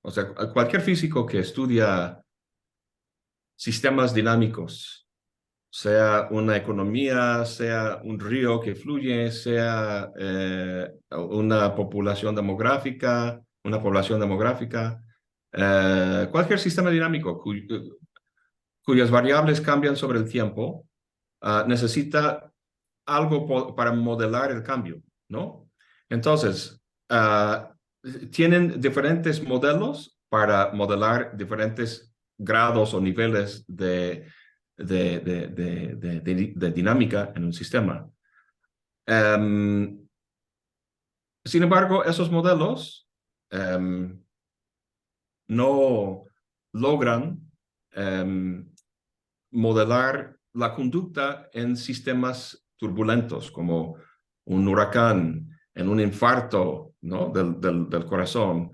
o sea, cualquier físico que estudia sistemas dinámicos, sea una economía, sea un río que fluye, sea una población demográfica, cualquier sistema dinámico cuyas variables cambian sobre el tiempo, necesita algo para modelar el cambio, ¿no? Entonces, tienen diferentes modelos para modelar diferentes grados o niveles de dinámica en un sistema. Um, Sin embargo, esos modelos no logran um, modelar la conducta en sistemas turbulentos, como un huracán, en un infarto, ¿no? del corazón,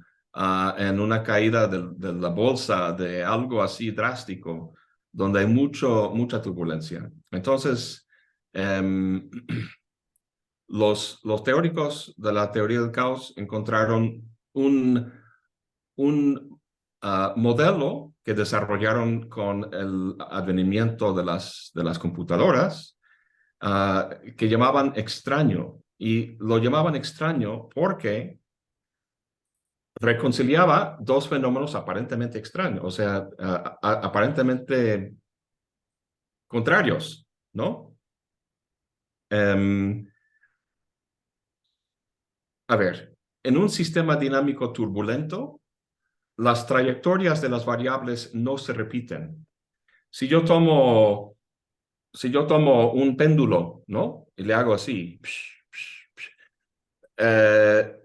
en una caída de la bolsa, de algo así drástico, donde hay mucha turbulencia. Entonces, um, los teóricos de la teoría del caos encontraron un modelo que desarrollaron con el advenimiento de las computadoras, que llamaban extraño. Y lo llamaban extraño porque reconciliaba dos fenómenos aparentemente extraños, o sea, aparentemente contrarios, ¿no? Um, a ver, en un sistema dinámico turbulento, las trayectorias de las variables no se repiten. Si yo tomo si yo tomo un péndulo, ¿no? Y le hago así, eh,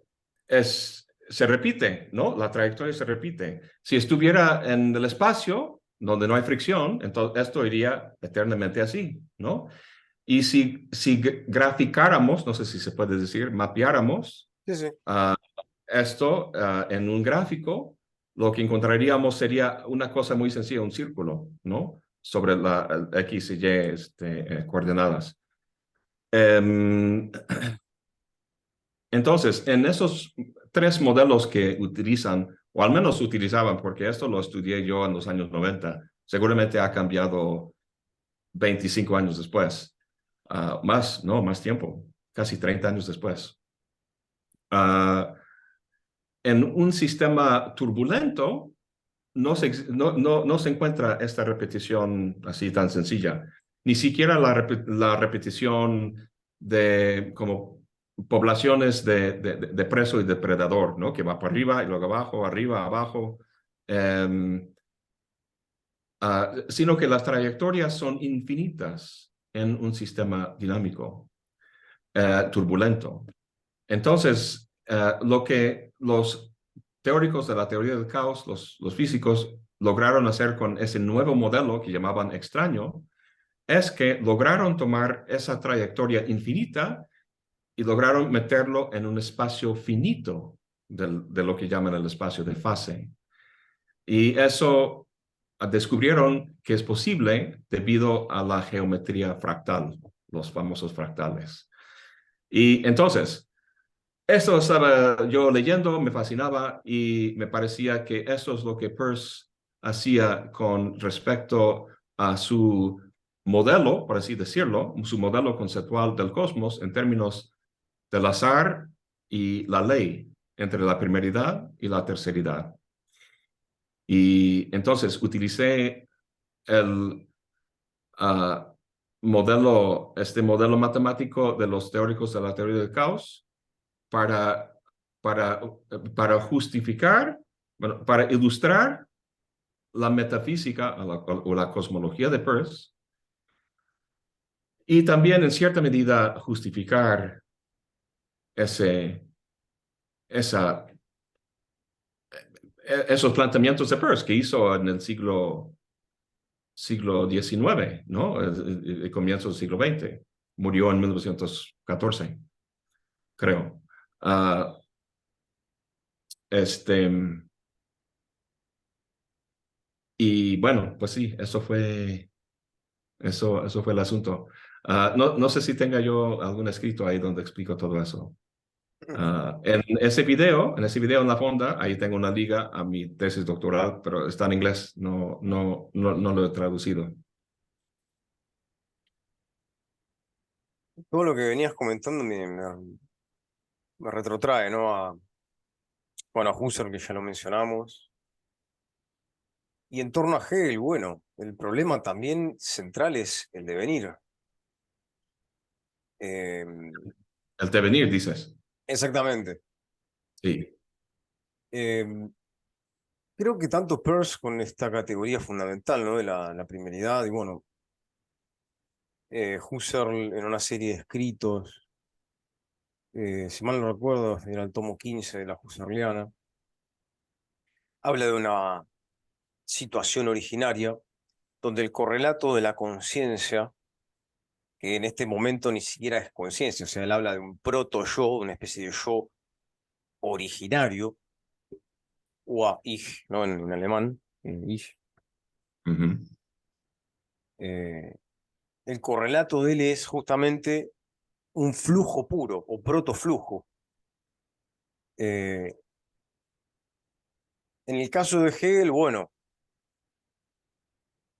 se repite, ¿no? La trayectoria se repite. Si estuviera en el espacio, donde no hay fricción, entonces esto iría eternamente así, ¿no? Y si graficáramos, no sé si se puede decir, mapeáramos Sí, sí. uh, esto en un gráfico, lo que encontraríamos sería una cosa muy sencilla, un círculo, ¿no? Sobre la X y Y coordenadas. Um, entonces, en esos tres modelos que utilizan, o al menos utilizaban, porque esto lo estudié yo en los años 90, seguramente ha cambiado 25 años después, más, no, más tiempo, casi 30 años después. Uh, en un sistema turbulento, no se encuentra esta repetición así tan sencilla. Ni siquiera la repetición de como poblaciones de preso y depredador, ¿no? Que va para arriba y luego abajo, arriba, abajo. Um, Sino que las trayectorias son infinitas en un sistema dinámico, turbulento. Entonces, lo que los teóricos de la teoría del caos, los físicos, lograron hacer con ese nuevo modelo que llamaban extraño, es que lograron tomar esa trayectoria infinita y lograron meterlo en un espacio finito de lo que llaman el espacio de fase. Y eso descubrieron que es posible debido a la geometría fractal, los famosos fractales. Y entonces, esto estaba yo leyendo, me fascinaba y me parecía que eso es lo que Peirce hacía con respecto a su modelo, por así decirlo, su modelo conceptual del cosmos en términos del azar y la ley, entre la primeridad y la terceridad. Y entonces utilicé el uh, este modelo matemático de los teóricos de la teoría del caos para, para, para justificar, bueno, para ilustrar la metafísica o la cosmología de Peirce y también en cierta medida justificar ese, esa, esos planteamientos de Peirce que hizo en el siglo XIX, ¿no? El comienzo del siglo XX. Murió en 1914, creo. Uh, este, y bueno, pues sí, eso fue el asunto. No sé si tenga yo algún escrito ahí donde explico todo eso. En ese video en la fonda, ahí tengo una liga a mi tesis doctoral, pero está en inglés, no lo he traducido. Todo lo que venías comentando me retrotrae, ¿no? Bueno, a Husserl, que ya lo mencionamos. Y en torno a Hegel, bueno, el problema también central es el devenir. Eh, El devenir, dices. exactamente. Sí. Eh, creo que tanto Peirce con esta categoría fundamental, ¿no? De la primeridad, y bueno, Husserl en una serie de escritos, si mal no recuerdo, era el tomo 15 de la Husserliana, habla de una situación originaria donde el correlato de la conciencia, que en este momento ni siquiera es conciencia, o sea, él habla de un proto-yo, una especie de yo originario, Ich, ¿no? En alemán, Ich. Ujú. Eh, el correlato de él es justamente un flujo puro o protoflujo. Eh, en el caso de Hegel, bueno,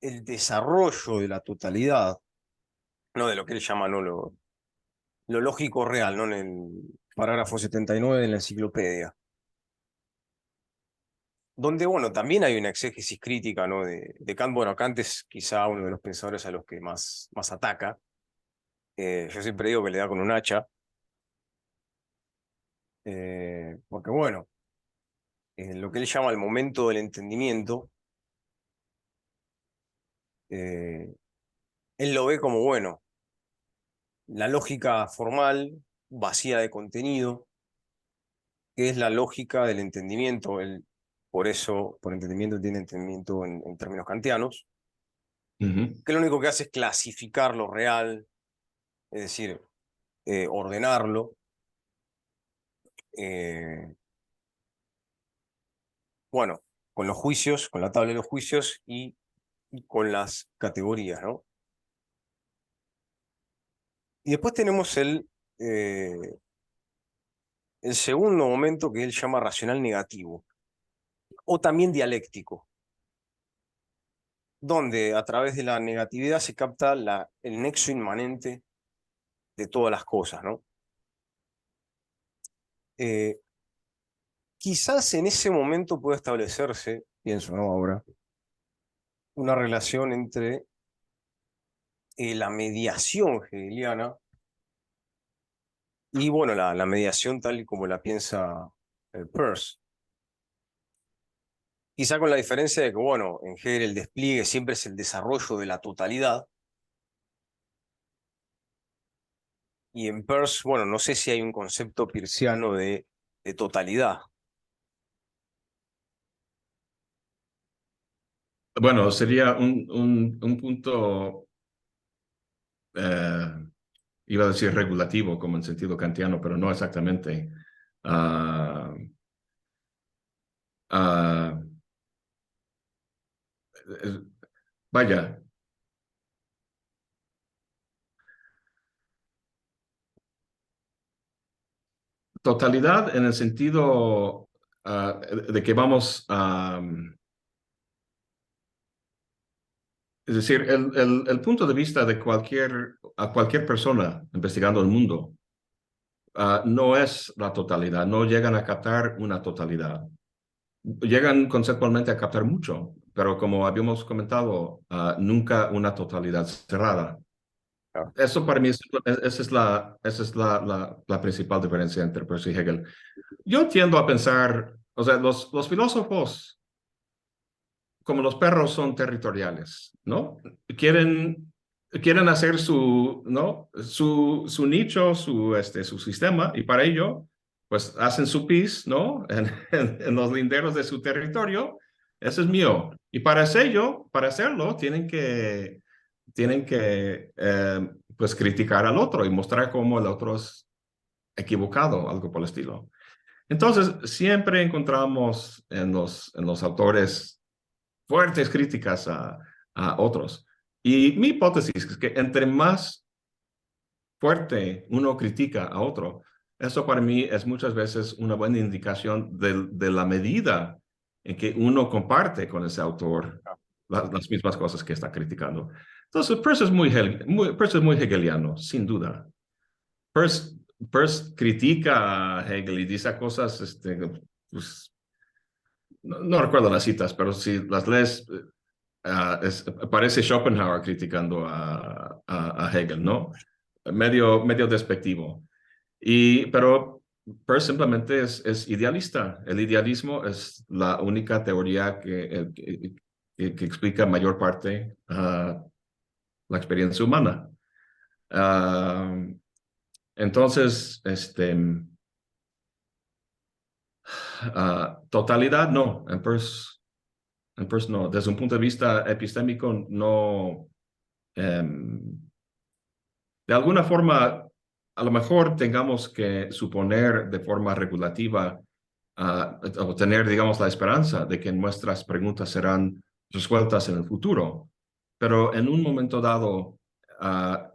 el desarrollo de la totalidad, no de lo que él llama, ¿no? Lo lógico real, ¿no? En el parágrafo 79 de la enciclopedia, donde, bueno, también hay una exégesis crítica, ¿no? De Kant. Bueno, Kant es quizá uno de los pensadores a los que más ataca. Yo siempre digo que le da con un hacha, porque, bueno, lo que él llama el momento del entendimiento, eh, él lo ve como, bueno, la lógica formal, vacía de contenido, que es la lógica del entendimiento. Él, por eso, por entendimiento, tiene entendimiento en términos kantianos, Ujú. que lo único que hace es clasificar lo real, es decir, ordenarlo, eh, bueno, con los juicios, con la tabla de los juicios y con las categorías, ¿no? Y después tenemos el segundo momento que él llama racional negativo, o también dialéctico, donde a través de la negatividad se capta el nexo inmanente de todas las cosas, ¿no? Eh, quizás en ese momento pueda establecerse, pienso, ¿no? Ahora, una relación entre la mediación hegeliana y, bueno, la mediación tal y como la piensa Peirce. Quizá con la diferencia de que, bueno, en Hegel el despliegue siempre es el desarrollo de la totalidad, y en Peirce, bueno, no sé si hay un concepto peirciano de totalidad. Bueno, sería un punto, iba a decir regulativo, como en sentido kantiano, pero no exactamente. Ah, ah, eh, vaya, totalidad en el sentido de que vamos a... Es decir, el punto de vista de cualquier persona investigando el mundo no es la totalidad, no llegan a captar una totalidad. Llegan conceptualmente a captar mucho, pero como habíamos comentado, nunca una totalidad cerrada. Claro. Eso para mí, esa es la principal diferencia entre Peirce y Hegel. Yo tiendo a pensar, o sea, los filósofos, como los perros, son territoriales, ¿no? Quieren quieren hacer su, ¿no? Su nicho, su sistema, y para ello, pues hacen su pis, ¿no? En los linderos de su territorio. Eso es mío. Y para hacerlo, tienen que pues criticar al otro y mostrar cómo el otro es equivocado, algo por el estilo. Entonces, siempre encontramos en los autores fuertes críticas a otros. Y mi hipótesis es que entre más fuerte uno critica a otro, eso para mí es muchas veces una buena indicación de la medida en que uno comparte con ese autor las mismas cosas que está criticando. Entonces, Peirce es muy hegeliano, sin duda. Peirce, Peirce critica a Hegel y dice cosas, pues, no recuerdo las citas, pero si las lees, parece Schopenhauer criticando a Hegel, ¿no? Medio despectivo. Pero Peirce simplemente es idealista. El idealismo es la única teoría que explica mayor parte la experiencia humana. Uh, entonces, totalidad no, en Peirce no. Desde un punto de vista epistémico, no. De alguna forma, a lo mejor tengamos que suponer de forma regulativa o tener, digamos, la esperanza de que nuestras preguntas serán resueltas en el futuro, pero en un momento dado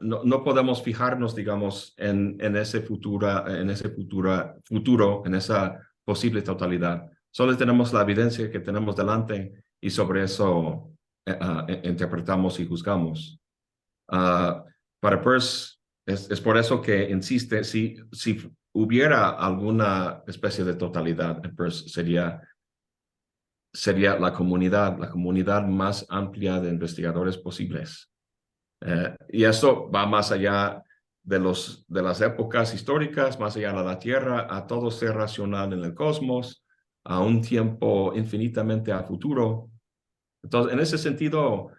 no podemos fijarnos, digamos, en ese futuro, en esa posible totalidad. Solo tenemos la evidencia que tenemos delante y sobre eso interpretamos y juzgamos. Uh, para Peirce es por eso que insiste, si hubiera alguna especie de totalidad, en Peirce sería la comunidad más amplia de investigadores posibles. Y eso va más allá de las épocas históricas, más allá de la Tierra, a todo ser racional en el cosmos, a un tiempo infinitamente a futuro. Entonces, en ese sentido,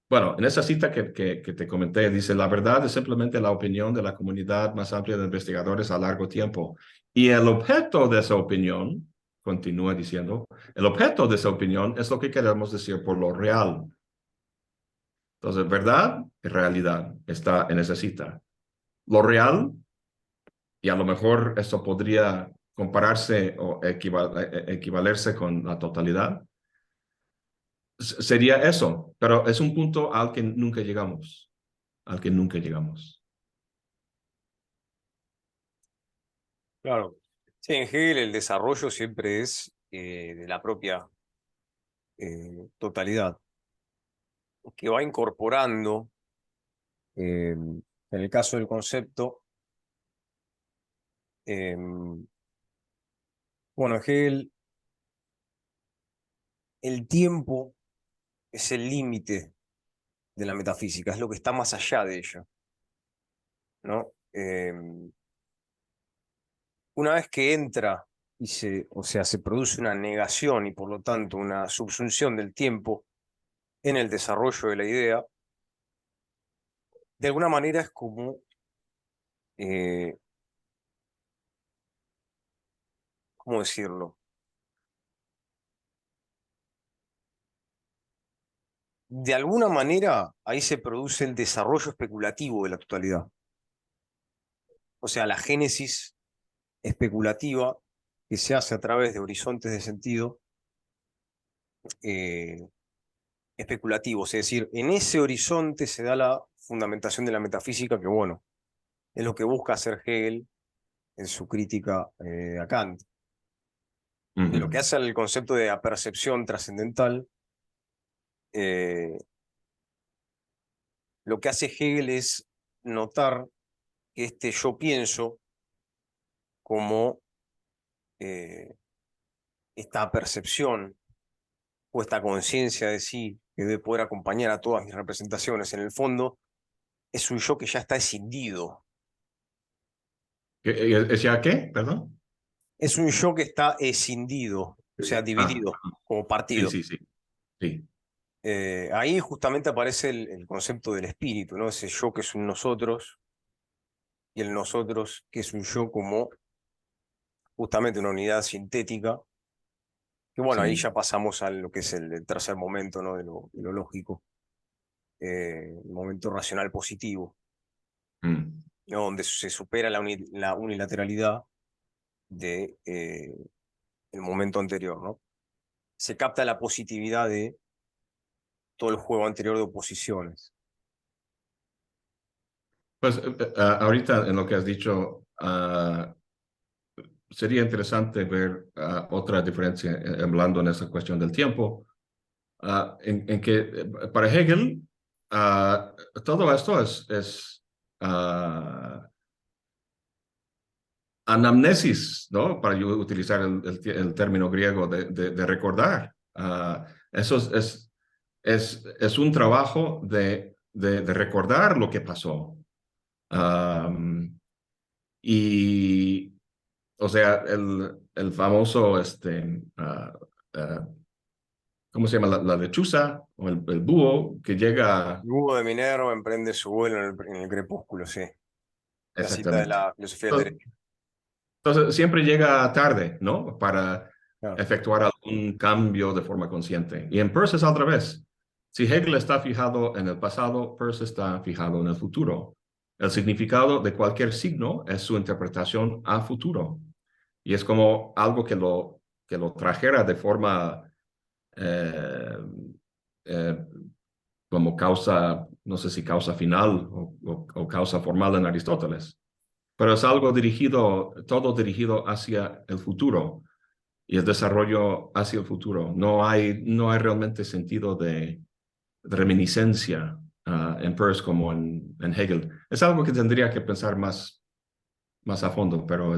bueno, en esa cita que te comenté, dice, la verdad es simplemente la opinión de la comunidad más amplia de investigadores a largo tiempo. Y el objeto de esa opinión, continúa diciendo, el objeto de esa opinión es lo que queremos decir por lo real. Entonces, verdad y realidad está en esa cita. Lo real, y a lo mejor eso podría compararse o equivalerse con la totalidad, sería eso, pero es un punto al que nunca llegamos. Al que nunca llegamos. Claro. Sí, en Hegel el desarrollo siempre es de la propia totalidad, que va incorporando, en el caso del concepto, bueno, Hegel, el tiempo es el límite de la metafísica, es lo que está más allá de ella, ¿no? Una vez que entra o sea, se produce una negación y por lo tanto una subsunción del tiempo en el desarrollo de la idea, de alguna manera es como, eh, ¿cómo decirlo? De alguna manera ahí se produce el desarrollo especulativo de la totalidad. O sea, la génesis especulativa que se hace a través de horizontes de sentido eh, especulativos. Es decir, en ese horizonte se da la fundamentación de la metafísica que, bueno, es lo que busca hacer Hegel en su crítica a Kant. De lo que hace al concepto de apercepción trascendental, eh, lo que hace Hegel es notar que este yo pienso como esta percepción o esta conciencia de sí que debe poder acompañar a todas mis representaciones, en el fondo es un yo que ya está escindido. ¿Decía qué? Perdón. Es un yo que está escindido, o sea, Ah, dividido, como sí, partido. sí, sí. Sí. Ahí justamente aparece el concepto del espíritu, ¿no? Ese yo que es un nosotros y el nosotros que es un yo como justamente una unidad sintética, que bueno, ahí Sí. ya pasamos a lo que es el tercer momento, ¿no? De lo lógico, el momento racional positivo, Mm. ¿no? Donde se supera la unilateralidad de, el momento anterior, ¿no? Se capta la positividad de todo el juego anterior de oposiciones. Pues ahorita en lo que has dicho, sería interesante ver otra diferencia, hablando en esa cuestión del tiempo, en que para Hegel todo esto es ah, anamnesis, ¿no? Para yo utilizar el término griego de recordar. Eso es un trabajo de recordar lo que pasó. Am, y, o sea, el famoso, ah, ¿cómo se llama? La lechuza o el búho que llega. Hugo de Minerva emprende su vuelo en el crepúsculo, sí. La cita de Exactamente. la filosofía del derecho. Entonces, siempre llega tarde, ¿no? Para Claro. efectuar algún cambio de forma consciente. Y en Peirce es al revés. Si Hegel está fijado en el pasado, Peirce está fijado en el futuro. El significado de cualquier signo es su interpretación a futuro. Y es como algo que lo trajera de forma eh, eh, como causa, no sé si causa final o causa formal en Aristóteles, pero es algo dirigido, todo dirigido hacia el futuro y el desarrollo hacia el futuro. No hay realmente sentido de reminiscencia en Peirce como en Hegel. Es algo que tendría que pensar más a fondo, pero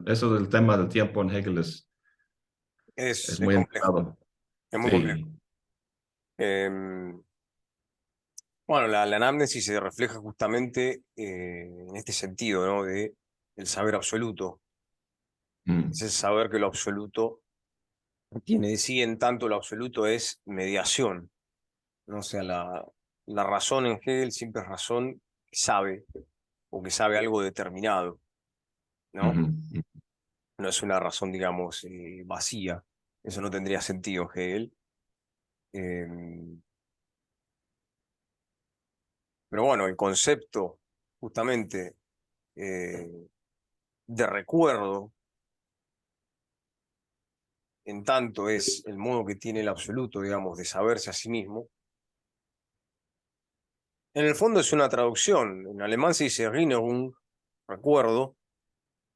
eso del tema del tiempo en Hegel es Es muy complejo, enredado. es muy complejo. Sí. Em, bueno, la anamnesis se refleja justamente en este sentido, ¿no? De el saber absoluto. Es Mm. el saber que lo absoluto tiene de sí, en tanto lo absoluto es mediación, ¿no? O sea, la razón en Hegel siempre es razón que sabe o que sabe algo determinado, ¿no? Ujú. No es una razón, digamos, vacía. Eso no tendría sentido en Hegel. Em, pero bueno, el concepto justamente eh, de recuerdo, en tanto es el modo que tiene el absoluto, digamos, de saberse a sí mismo. En el fondo es una traducción. En alemán se dice Erinnerung, recuerdo,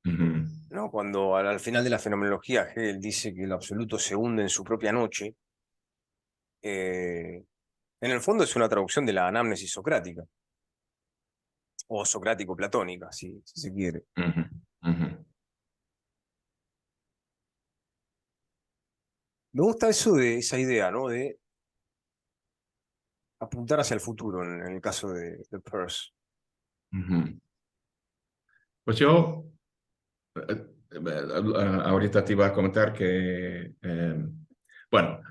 Ujú. ¿no? Cuando al final de la fenomenología Hegel dice que el absoluto se hunde en su propia noche, en el fondo es una traducción de la anamnesis socrática, o socrático-platónica, si se quiere. Ujú. Ujú. Me gusta eso de esa idea, ¿no? De apuntar hacia el futuro en el caso de Peirce. Ujú. Pues yo ahorita te iba a comentar que, bueno,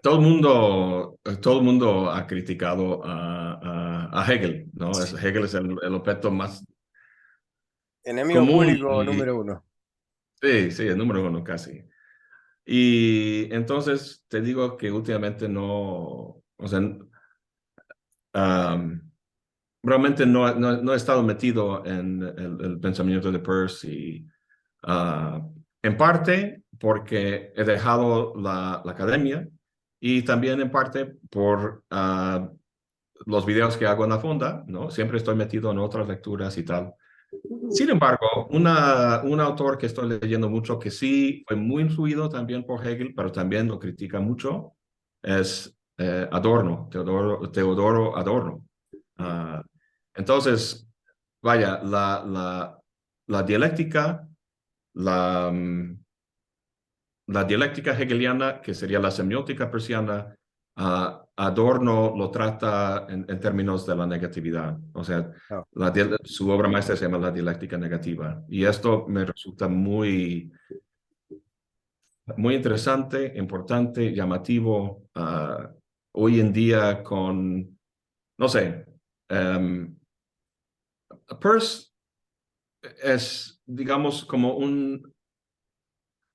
todo el mundo ha criticado a Hegel, ¿no? Sí. Hegel es el objeto más Enemigo común público y número uno. sí, sí, el número uno casi. Y entonces te digo que últimamente no, o sea, um, realmente no he estado metido en el pensamiento de Peirce y en parte porque he dejado la academia y también en parte por los videos que hago en la fonda, ¿no? Siempre estoy metido en otras lecturas y tal. Sin embargo, un autor que estoy leyendo mucho, que sí fue muy influido también por Hegel, pero también lo critica mucho, es Adorno, Teodoro Adorno. Ah, entonces, vaya, la dialéctica, la, mm, la dialéctica hegeliana, que sería la semiótica persiana, Adorno lo trata en términos de la negatividad. O sea, No. su obra maestra se llama La dialéctica negativa. Y esto me resulta muy interesante, importante, llamativo. hoy en día con, no sé, um, Peirce es, digamos, como un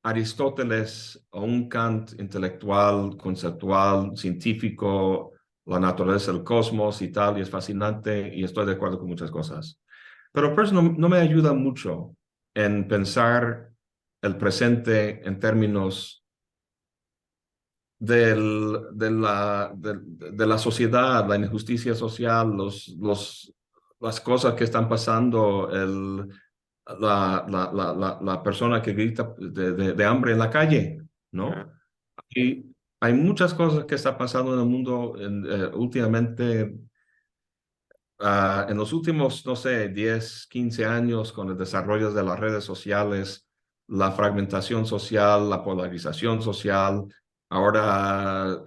Aristóteles o un Kant intelectual, conceptual, científico, la naturaleza del cosmos y tal, y es fascinante y estoy de acuerdo con muchas cosas. Pero Peirce no me ayuda mucho en pensar el presente en términos de la sociedad, la injusticia social, las cosas que están pasando, la persona que grita de hambre en la calle, ¿no? Y hay muchas cosas que están pasando en el mundo últimamente, en los últimos, no sé, 10, 15 años con el desarrollo de las redes sociales, la fragmentación social, la polarización social, ahora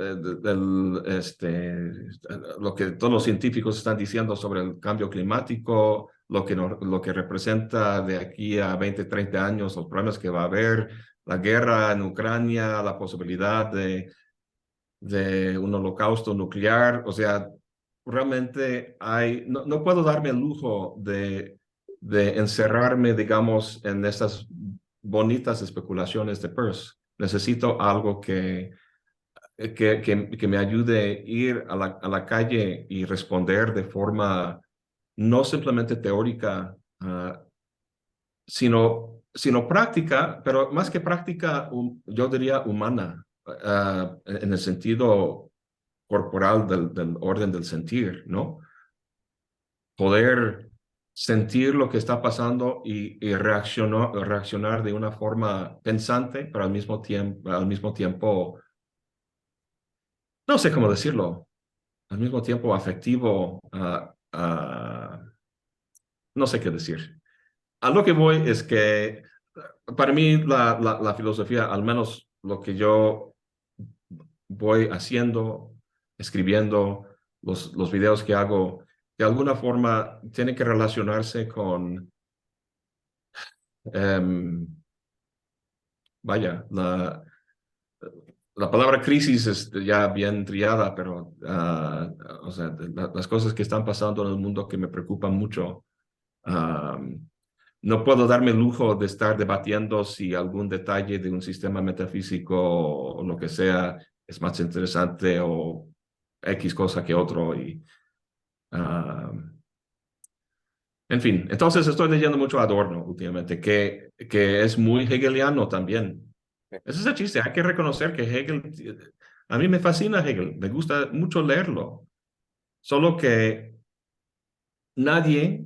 lo que todos los científicos están diciendo sobre el cambio climático, lo que representa de aquí a 20, 30 años, los problemas que va a haber, la guerra en Ucrania, la posibilidad de un holocausto nuclear, o sea, realmente no puedo darme el lujo de encerrarme, digamos, en estas bonitas especulaciones de Peirce. Necesito algo que me ayude a ir a la calle y responder de forma no simplemente teórica, sino práctica, pero más que práctica, yo diría humana, en el sentido corporal del orden del sentir, ¿no? Poder sentir lo que está pasando y reaccionar de una forma pensante, pero al mismo tiempo, no sé cómo decirlo, al mismo tiempo afectivo, no sé qué decir. A lo que voy es que para mí la filosofía, al menos lo que yo voy haciendo, escribiendo, los videos que hago, de alguna forma tiene que relacionarse con, em, vaya, la palabra crisis es ya bien triada, pero o sea, las cosas que están pasando en el mundo que me preocupan mucho. am, no puedo darme el lujo de estar debatiendo si algún detalle de un sistema metafísico o lo que sea es más interesante o X cosa que otro. Ah, en fin, entonces estoy leyendo mucho Adorno últimamente, que es muy hegeliano también. Ese es el chiste, hay que reconocer que Hegel, a mí me fascina Hegel, me gusta mucho leerlo, solo que nadie,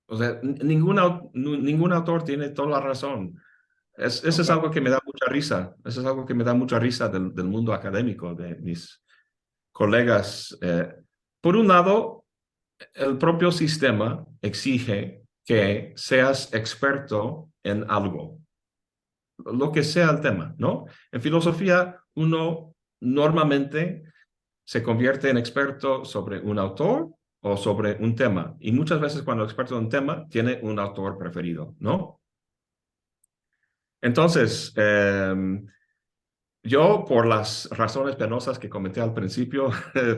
o sea, ningún autor tiene toda la razón. No, Eso es claro. algo que me da mucha risa, eso es algo que me da mucha risa del mundo académico, de mis colegas. Por un lado, el propio sistema exige que seas experto en algo, lo que sea el tema, ¿no? En filosofía, uno normalmente se convierte en experto sobre un autor o sobre un tema. Y muchas veces cuando el experto en un tema tiene un autor preferido, ¿no? Entonces, yo, por las razones penosas que comenté al principio,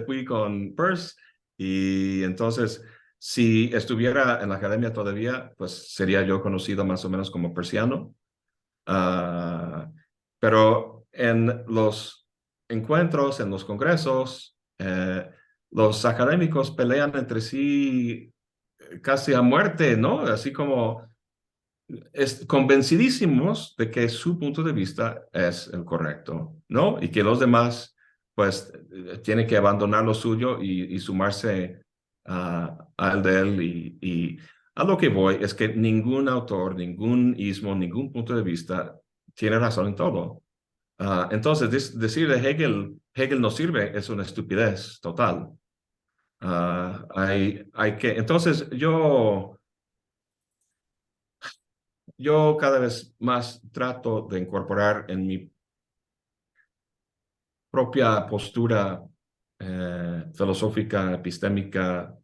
fui con Peirce y entonces, si estuviera en la academia todavía, pues sería yo conocido más o menos como persiano. Ah, pero en los encuentros, en los congresos, los académicos pelean entre sí casi a muerte, ¿no? Así como convencidísimos de que su punto de vista es el correcto, ¿no? Y que los demás, pues, tienen que abandonar lo suyo y sumarse al de él. Y a lo que voy es que ningún autor, ningún ismo, ningún punto de vista tiene razón en todo. Entonces, decir de Hegel no sirve, es una estupidez total. Entonces, yo cada vez más trato de incorporar en mi propia postura filosófica, epistémica,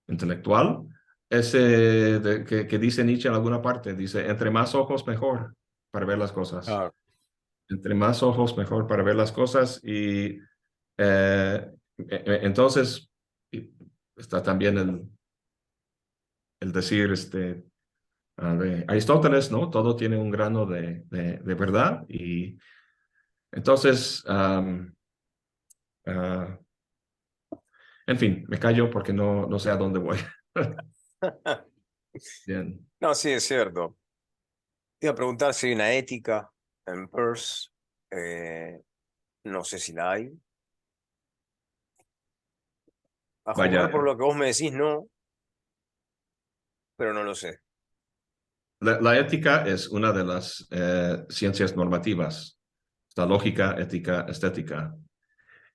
intelectual, que dice Nietzsche en alguna parte, dice, entre más ojos mejor para ver las cosas. Claro. Entre más ojos mejor para ver las cosas y Entonces, está también el decir, de Aristóteles, ¿no? Todo tiene un grano de verdad. Y entonces, en fin, me callo porque no sé a dónde voy. Bien. No, sí, es cierto. Te iba a preguntar si hay una ética en Peirce. No sé si la hay. A Vaya, juzgar por lo que vos me decís, no, pero no lo sé. la ética es una de las ciencias normativas. Está lógica, ética, estética.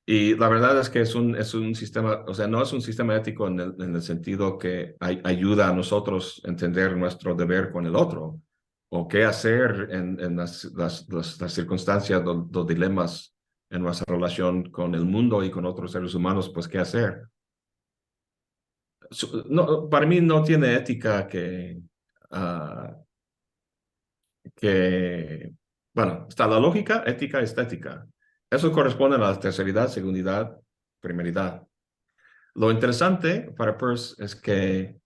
Y la verdad es que es un sistema, o sea, no es un sistema ético en el sentido que ayuda a nosotros a entender nuestro deber con el otro, o qué hacer en las circunstancias, los dilemas en nuestra relación con el mundo y con otros seres humanos, pues qué hacer. No, para mí no tiene ética ah, bueno, está la lógica, ética, estética. Eso corresponde a la terceridad, segundidad, primeridad. Lo interesante para Peirce es que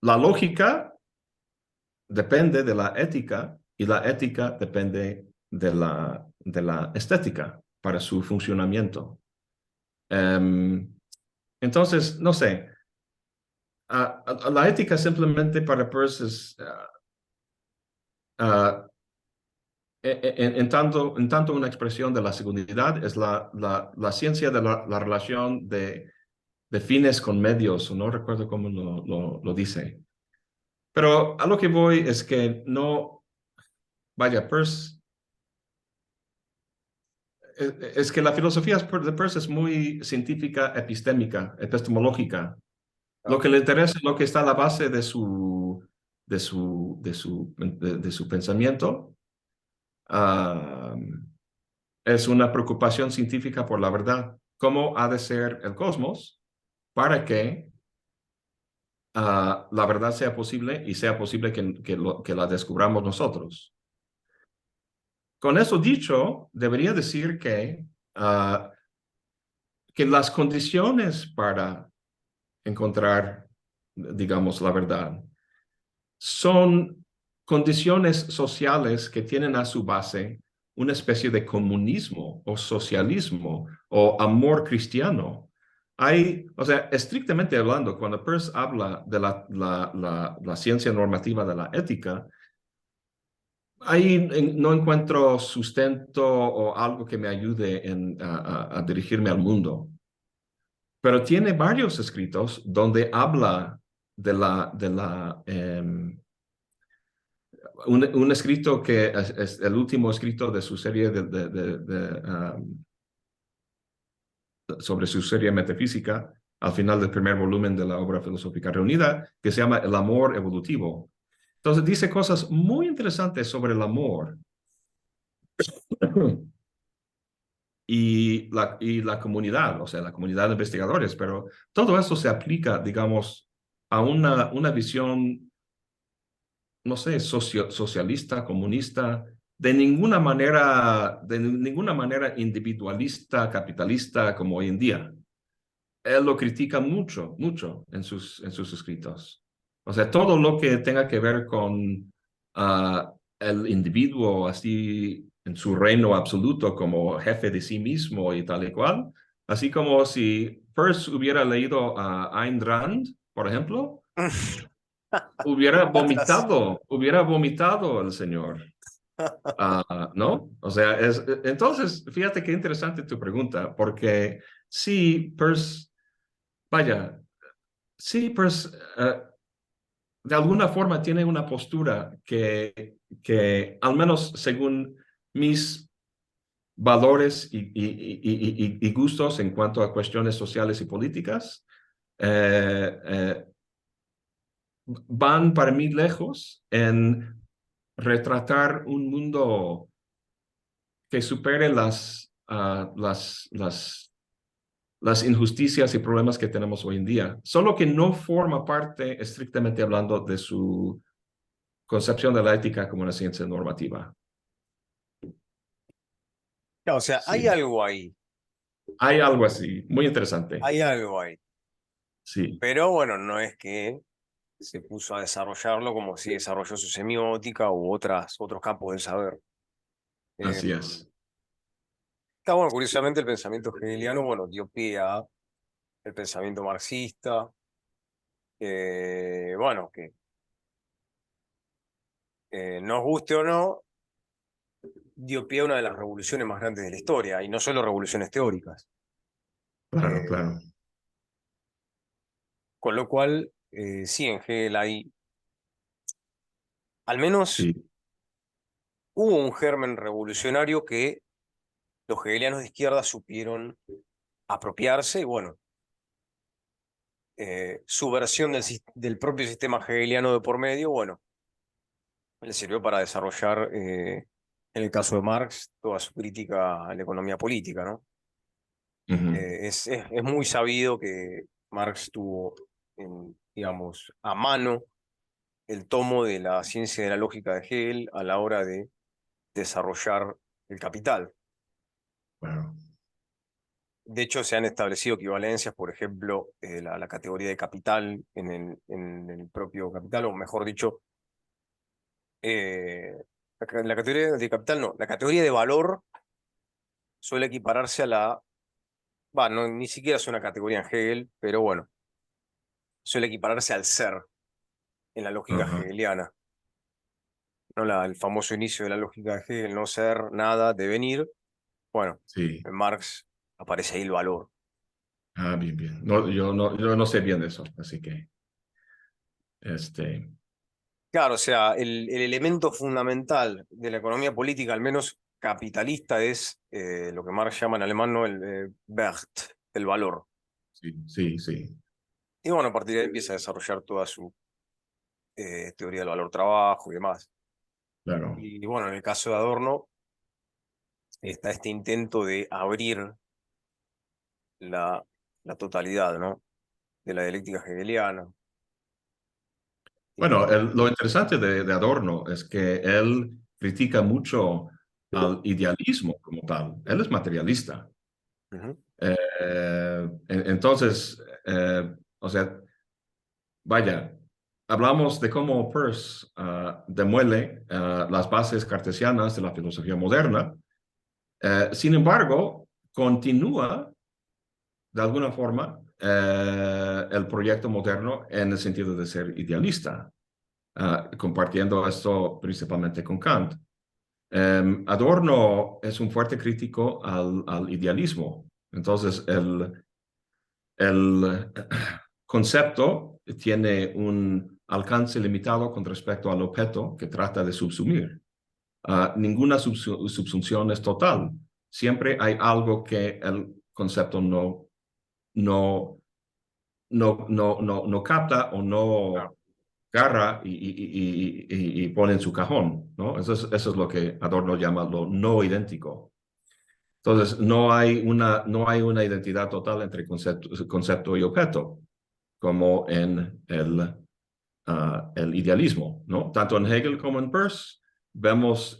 la lógica depende de la ética y la ética depende de la estética para su funcionamiento. Entonces, no sé, la ética simplemente para Peirce es, uh, en tanto una expresión de la segundidad, es la ciencia de la relación de fines con medios, no recuerdo cómo lo dice. Pero a lo que voy es que no, vaya, Peirce, es que la filosofía de Peirce es muy científica, epistémica, epistemológica. Lo ¿No? que le interesa, lo que está a la base de su pensamiento, uh, es una preocupación científica por la verdad. ¿Cómo ha de ser el cosmos para que la verdad sea posible y sea posible que la descubramos nosotros? Con eso dicho, debería decir que las condiciones para encontrar, digamos, la verdad son condiciones sociales que tienen a su base una especie de comunismo o socialismo o amor cristiano. O sea, estrictamente hablando, cuando Peirce habla de la ciencia normativa de la ética, ahí no encuentro sustento o algo que me ayude a dirigirme al mundo. Pero tiene varios escritos donde habla un escrito que es el último escrito de su serie sobre su serie metafísica, al final del primer volumen de la obra filosófica reunida, que se llama El amor evolutivo. Entonces dice cosas muy interesantes sobre el amor y la comunidad, o sea, la comunidad de investigadores, pero todo eso se aplica, digamos, a una visión, no sé, socialista, comunista, de ninguna manera individualista, capitalista como hoy en día. Él lo critica mucho, mucho en sus escritos. O sea, todo lo que tenga que ver con el individuo así en su reino absoluto como jefe de sí mismo y tal y cual, así como si Peirce hubiera leído a Ayn Rand, por ejemplo, Atrás. hubiera vomitado el señor. ¿No? O sea, entonces, fíjate qué interesante tu pregunta, porque sí, Peirce, vaya, sí, pues de alguna forma tiene una postura que al menos según mis valores y gustos en cuanto a cuestiones sociales y políticas, eh, eh, van para mí lejos en retratar un mundo que supere las injusticias y problemas que tenemos hoy en día, solo que no forma parte, estrictamente hablando, de su concepción de la ética como una ciencia normativa. Claro, o sea, hay Sí, algo ahí, hay algo así, muy interesante. hay algo ahí. Sí, Pero bueno, no es que se puso a desarrollarlo como si desarrolló su semiótica u otros campos del saber. Eh, así es. bueno, curiosamente el pensamiento hegeliano, bueno, dio pie a el pensamiento marxista, bueno, que nos guste o no, dio pie a una de las revoluciones más grandes de la historia, y no solo revoluciones teóricas. Claro, Eh, claro. con lo cual, sí, en Hegel hay, al menos Sí, hubo un germen revolucionario que los hegelianos de izquierda supieron apropiarse, y bueno, su versión del propio sistema hegeliano de por medio, bueno, le sirvió para desarrollar, en el caso de Marx, toda su crítica a la economía política, ¿no? ujú, Es muy sabido que Marx tuvo, digamos, a mano el tomo de la ciencia de la lógica de Hegel a la hora de desarrollar el capital. claro. De hecho, se han establecido equivalencias, por ejemplo, la categoría de capital en el propio capital, o mejor dicho, la categoría de capital no, la categoría de valor suele equipararse a no, ni siquiera es una categoría en Hegel, pero bueno, suele equipararse al ser en la lógica Ajá, hegeliana, ¿no? El famoso inicio de la lógica de Hegel, no ser, nada, devenir. Bueno, sí. en Marx aparece ahí el valor. Ah, bien, bien. No, yo no sé bien de eso, así que, este, Claro, o sea, el elemento fundamental de la economía política, al menos capitalista, es lo que Marx llama en alemán, ¿no? El Wert, el valor. sí, sí, sí, Y bueno, a partir de ahí empieza a desarrollar toda su teoría del valor trabajo y demás. claro. Y bueno, en el caso de Adorno está este intento de abrir la, la totalidad, ¿no? De la dialéctica hegeliana. Bueno, Y, lo interesante de Adorno es que él critica mucho al idealismo como tal. Él es materialista. ujú, Entonces, o sea, vaya, hablamos de cómo Peirce demuele las bases cartesianas de la filosofía moderna. Sin embargo, continúa de alguna forma el proyecto moderno en el sentido de ser idealista, compartiendo esto principalmente con Kant. Adorno es un fuerte crítico al idealismo. Entonces, el concepto tiene un alcance limitado con respecto al objeto que trata de subsumir. Ninguna subsunción es total. Siempre hay algo que el concepto no, no capta o no claro. agarra y pone en su cajón, ¿no? Eso es lo que Adorno llama lo no idéntico. Entonces, no hay una identidad total entre concepto y objeto, como en el idealismo, ¿no? Tanto en Hegel como en Peirce vemos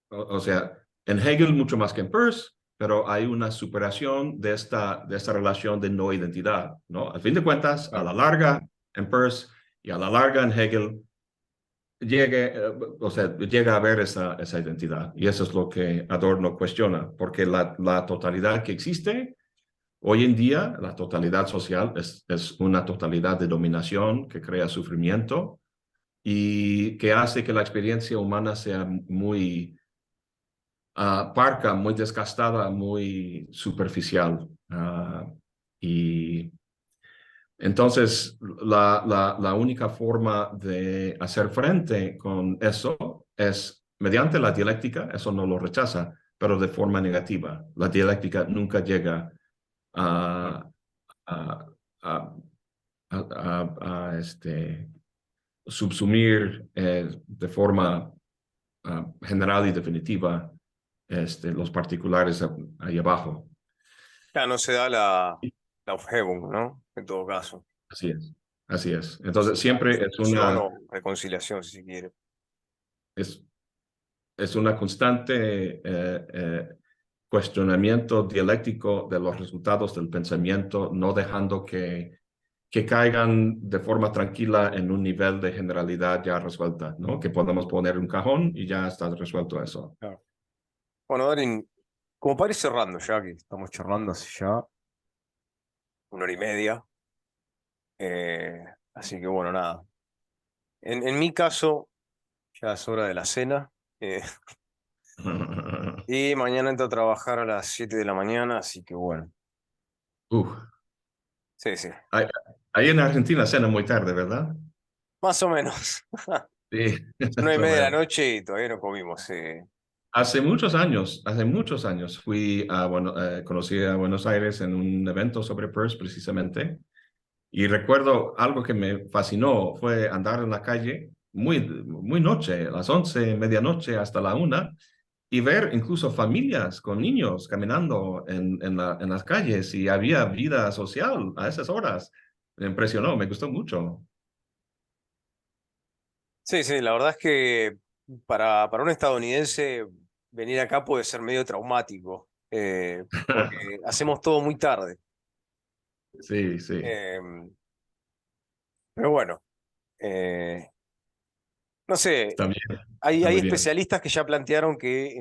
o sea, en Hegel mucho más que en Peirce, pero hay una superación de esta relación de no identidad, ¿no? Al fin de cuentas, a la Claro. larga en Peirce y a la larga en Hegel, o sea, llega a haber esa identidad. Y eso es lo que Adorno cuestiona, porque la totalidad que existe hoy en día, la totalidad social, es una totalidad de dominación que crea sufrimiento y que hace que la experiencia humana sea muy parca, muy desgastada, muy superficial. Y entonces la única forma de hacer frente con eso es mediante la dialéctica, eso no lo rechaza, pero de forma negativa. La dialéctica nunca llega a, a, a, subsumir de forma general y definitiva los particulares ahí abajo. Ya no se da la Aufhebung, ¿no? En todo caso. Así es, así es. O sea, Entonces la siempre sustitución o reconciliación, si se quiere. es, es una constante cuestionamiento dialéctico de los resultados del pensamiento, no dejando que caigan de forma tranquila en un nivel de generalidad ya resuelta, ¿no? Que podamos poner un cajón y ya está resuelto eso. Claro. Bueno, Darin, como para ir cerrando ya, que estamos charlando hace ya 1 hora y media, así que bueno, nada. En mi caso, ya es hora de la cena, eh, y mañana entro a trabajar a las 7 de la mañana, así que bueno, Uh, sí, sí, ahí, ahí en Argentina cena muy tarde, ¿verdad? más o menos. Sí, Son nueve y lo media de la veo. noche y todavía no comimos. Hace muchos años fui a, bueno, conocí a Buenos Aires en un evento sobre PERS precisamente. Y recuerdo algo que me fascinó fue andar en la calle muy noche, a las 11, medianoche hasta la 1, y ver incluso familias con niños caminando en las calles y había vida social a esas horas. Me impresionó, me gustó mucho. Sí, sí, la verdad es que para un estadounidense venir acá puede ser medio traumático, porque hacemos todo muy tarde. Sí, sí, Eh, pero bueno, eh, no sé, está bien, hay, está hay muy bien. especialistas que ya plantearon que,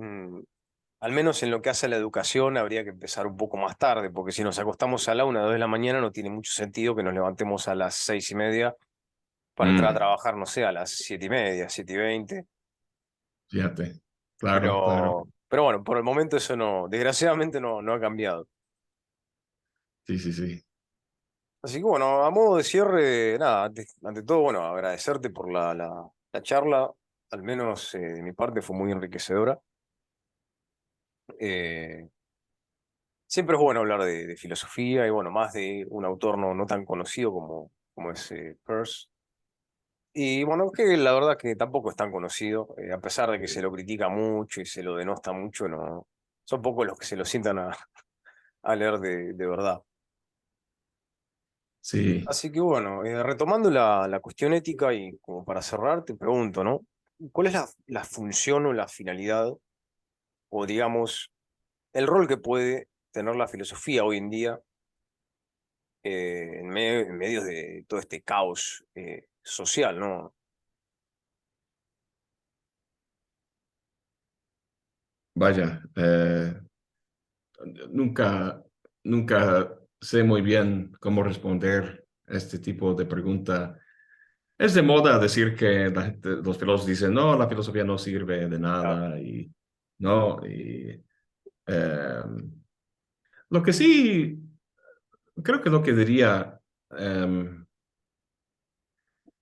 al menos en lo que hace a la educación, habría que empezar un poco más tarde, porque si nos acostamos a la 1 o 2 de la mañana no tiene mucho sentido que nos levantemos a las 6:30 para entrar a Mm, trabajar, no sé, a las 7:30, 7:20. fíjate, claro, claro. Pero bueno, por el momento eso no, desgraciadamente no ha cambiado. Sí, sí, sí. Así que bueno, a modo de cierre, nada, ante todo, bueno, agradecerte por la charla, al menos de mi parte fue muy enriquecedora. Eh, Siempre es bueno hablar de filosofía y bueno, más de un autor no tan conocido como es Peirce. Y bueno, que la verdad que tampoco es tan conocido, a pesar de que se lo critica mucho y se lo denosta mucho, no, son pocos los que se lo sientan a leer de verdad. Sí, Así que bueno, retomando la cuestión ética y como para cerrar, te pregunto, ¿no? ¿Cuál es la función o la finalidad, o digamos, el rol que puede tener la filosofía hoy en día en medio de todo este caos social, ¿no? vaya. Nunca, nunca sé muy bien cómo responder a este tipo de pregunta. Es de moda decir que los filósofos dicen, no, la filosofía no sirve de Ah, nada y no. Eh, lo que sí, creo que lo que diría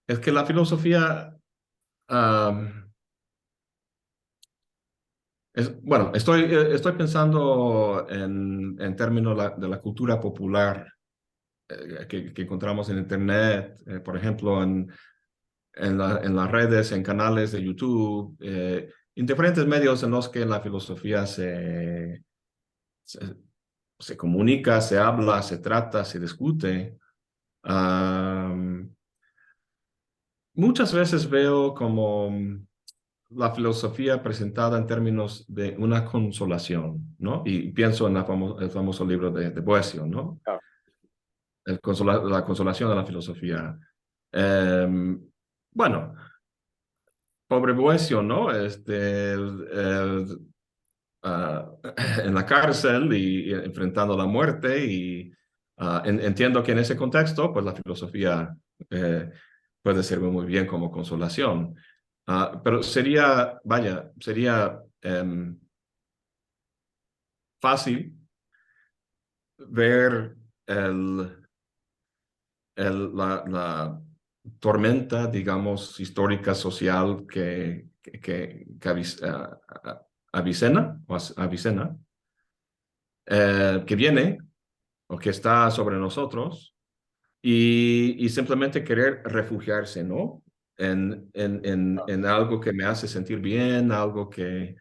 es que la filosofía, bueno, estoy pensando en términos de la cultura popular que encontramos en Internet, por ejemplo, en las redes, en canales de YouTube, en diferentes medios en los que la filosofía se, se comunica, se habla, se trata, se discute. Am, Muchas veces veo como la filosofía presentada en términos de una consolación, ¿no? Y pienso en el famoso libro de Boecio, ¿no? claro, La consolación de la filosofía. Bueno, pobre Boecio, ¿no? Ah, en la cárcel y enfrentando la muerte y entiendo que en ese contexto, pues la filosofía eh, puede servir muy bien como consolación. Pero sería fácil ver la tormenta, digamos, histórica, social avicena, avicena que viene o que está sobre nosotros y simplemente querer refugiarse, ¿no? En algo que me hace sentir bien, algo que,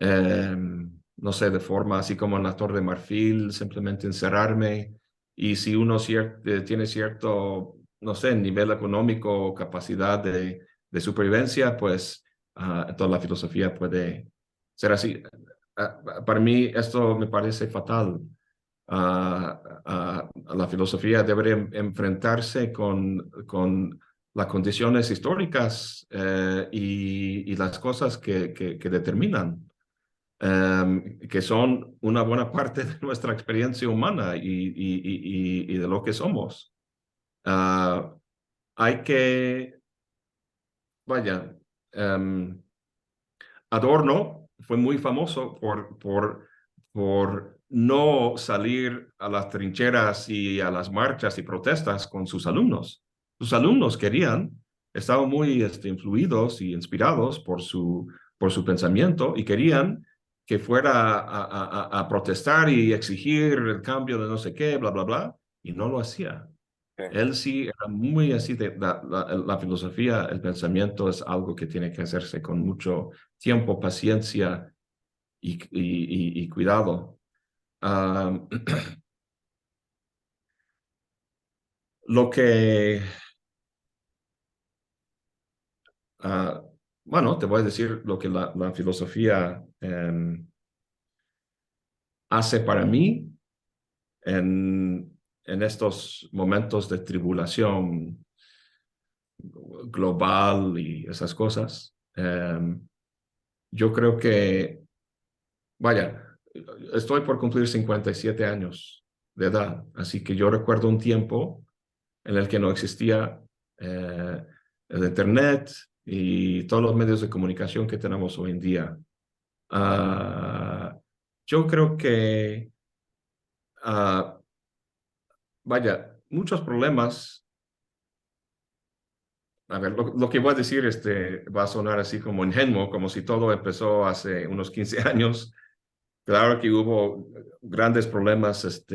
no sé, de forma así como en la Torre de Marfil, simplemente encerrarme. Y si uno tiene cierto, no sé, nivel económico o capacidad de supervivencia, pues toda la filosofía puede ser así. Para mí esto me parece fatal. La filosofía debería enfrentarse con las condiciones históricas y las cosas que determinan, que son una buena parte de nuestra experiencia humana y de lo que somos. Ah, hay que, vaya, Adorno fue muy famoso por no salir a las trincheras y a las marchas y protestas con sus alumnos. Sus alumnos querían, estaban muy influidos y inspirados por su pensamiento y querían que fuera a protestar y exigir el cambio de no sé qué, bla, bla, bla, y no lo hacía. Sí. Él sí era muy así de la filosofía, el pensamiento es algo que tiene que hacerse con mucho tiempo, paciencia y cuidado. Ah, lo que, ah, bueno, te voy a decir lo que la filosofía hace para mí en estos momentos de tribulación global y esas cosas. Yo creo que, vaya, estoy por cumplir 57 años de edad, así que yo recuerdo un tiempo en el que no existía el Internet y todos los medios de comunicación que tenemos hoy en día. Ah, yo creo que, ah, vaya, muchos problemas, a ver, lo que voy a decir va a sonar así como ingenuo, como si todo empezó hace unos 15 años. Claro que hubo grandes problemas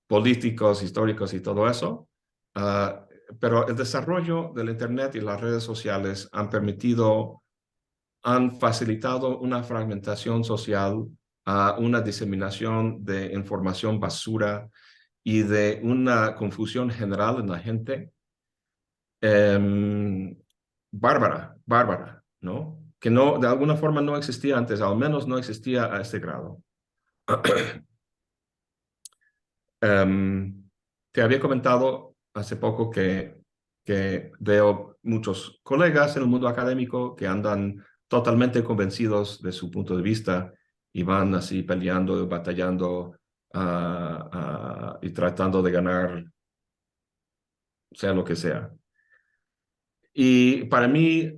políticos, históricos y todo eso, ah, pero el desarrollo del Internet y las redes sociales han facilitado una fragmentación social, una diseminación de información basura y de una confusión general en la gente, bárbara, ¿no? Que no, de alguna forma no existía antes, al menos no existía a este grado. Te había comentado hace poco que veo muchos colegas en el mundo académico que andan totalmente convencidos de su punto de vista y van así peleando, batallando y tratando de ganar, sea lo que sea. Y para mí,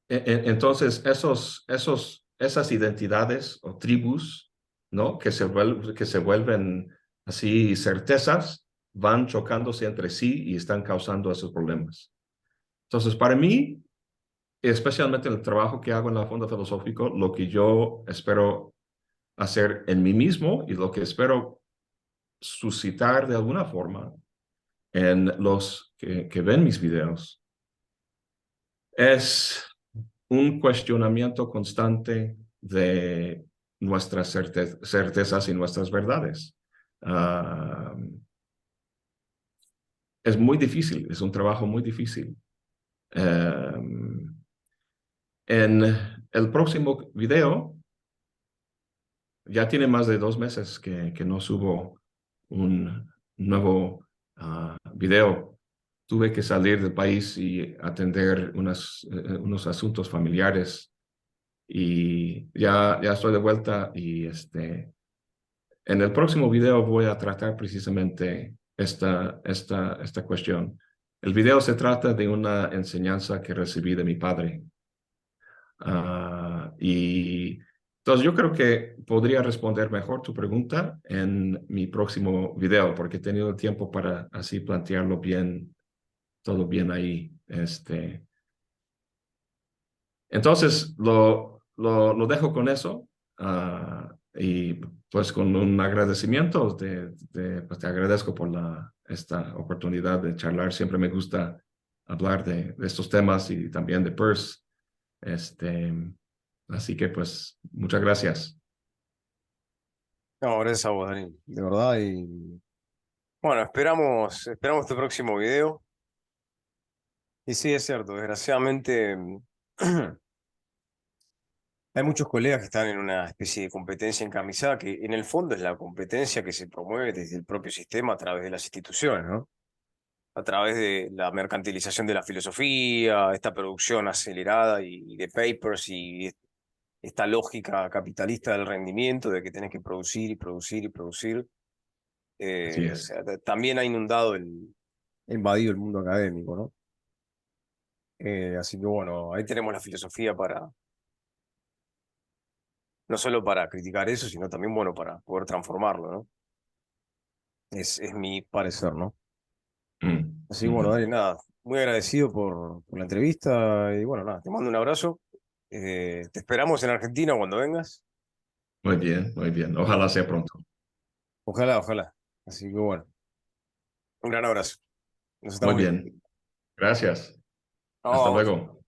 entonces, esas identidades o tribus, ¿no? Que se vuelven así certezas, van chocándose entre sí y están causando esos problemas. Entonces, para mí, especialmente en el trabajo que hago en el Fondo Filosófico, lo que yo espero hacer en mí mismo y lo que espero suscitar de alguna forma en los que ven mis videos es un cuestionamiento constante de nuestras certezas y nuestras verdades. Uh, es muy difícil, es un trabajo muy difícil. En el próximo video, ya tiene más de 2 meses que no subo un nuevo video. Tuve que salir del país y atender unos asuntos familiares y ya estoy de vuelta y en el próximo video voy a tratar precisamente esta cuestión. El video se trata de una enseñanza que recibí de mi padre. Y entonces yo creo que podría responder mejor tu pregunta en mi próximo video, porque he tenido el tiempo para así plantearlo bien, todo bien ahí. Entonces lo dejo con eso. Y pues con un agradecimiento, pues te agradezco por esta oportunidad de charlar. Siempre me gusta hablar de estos temas y también de Peirce. Este, así que pues muchas gracias. No, gracias a vos, Dani, de verdad. Y bueno, esperamos tu próximo video. Y sí, es cierto, desgraciadamente Hay muchos colegas que están en una especie de competencia encarnizada, que en el fondo es la competencia que se promueve desde el propio sistema a través de las instituciones, ¿no? A través de la mercantilización de la filosofía, esta producción acelerada y de papers y esta lógica capitalista del rendimiento, de que tenés que producir y producir y producir. Así O es. sea, también ha inundado invadido el mundo académico, ¿no? Así que bueno, ahí tenemos la filosofía para, no solo para criticar eso, sino también, bueno, para poder transformarlo, ¿no? Es mi parecer, ¿no? Mm, Así que bueno, ujú. dale, nada, muy agradecido por la entrevista y bueno, nada, te mando un abrazo. Te esperamos en Argentina cuando vengas. Muy bien, muy bien. Y Ojalá sea pronto. ojalá, ojalá. Así que bueno, un gran abrazo. Nos Muy estamos viendo. bien. Gracias. Vamos, Hasta vamos. luego.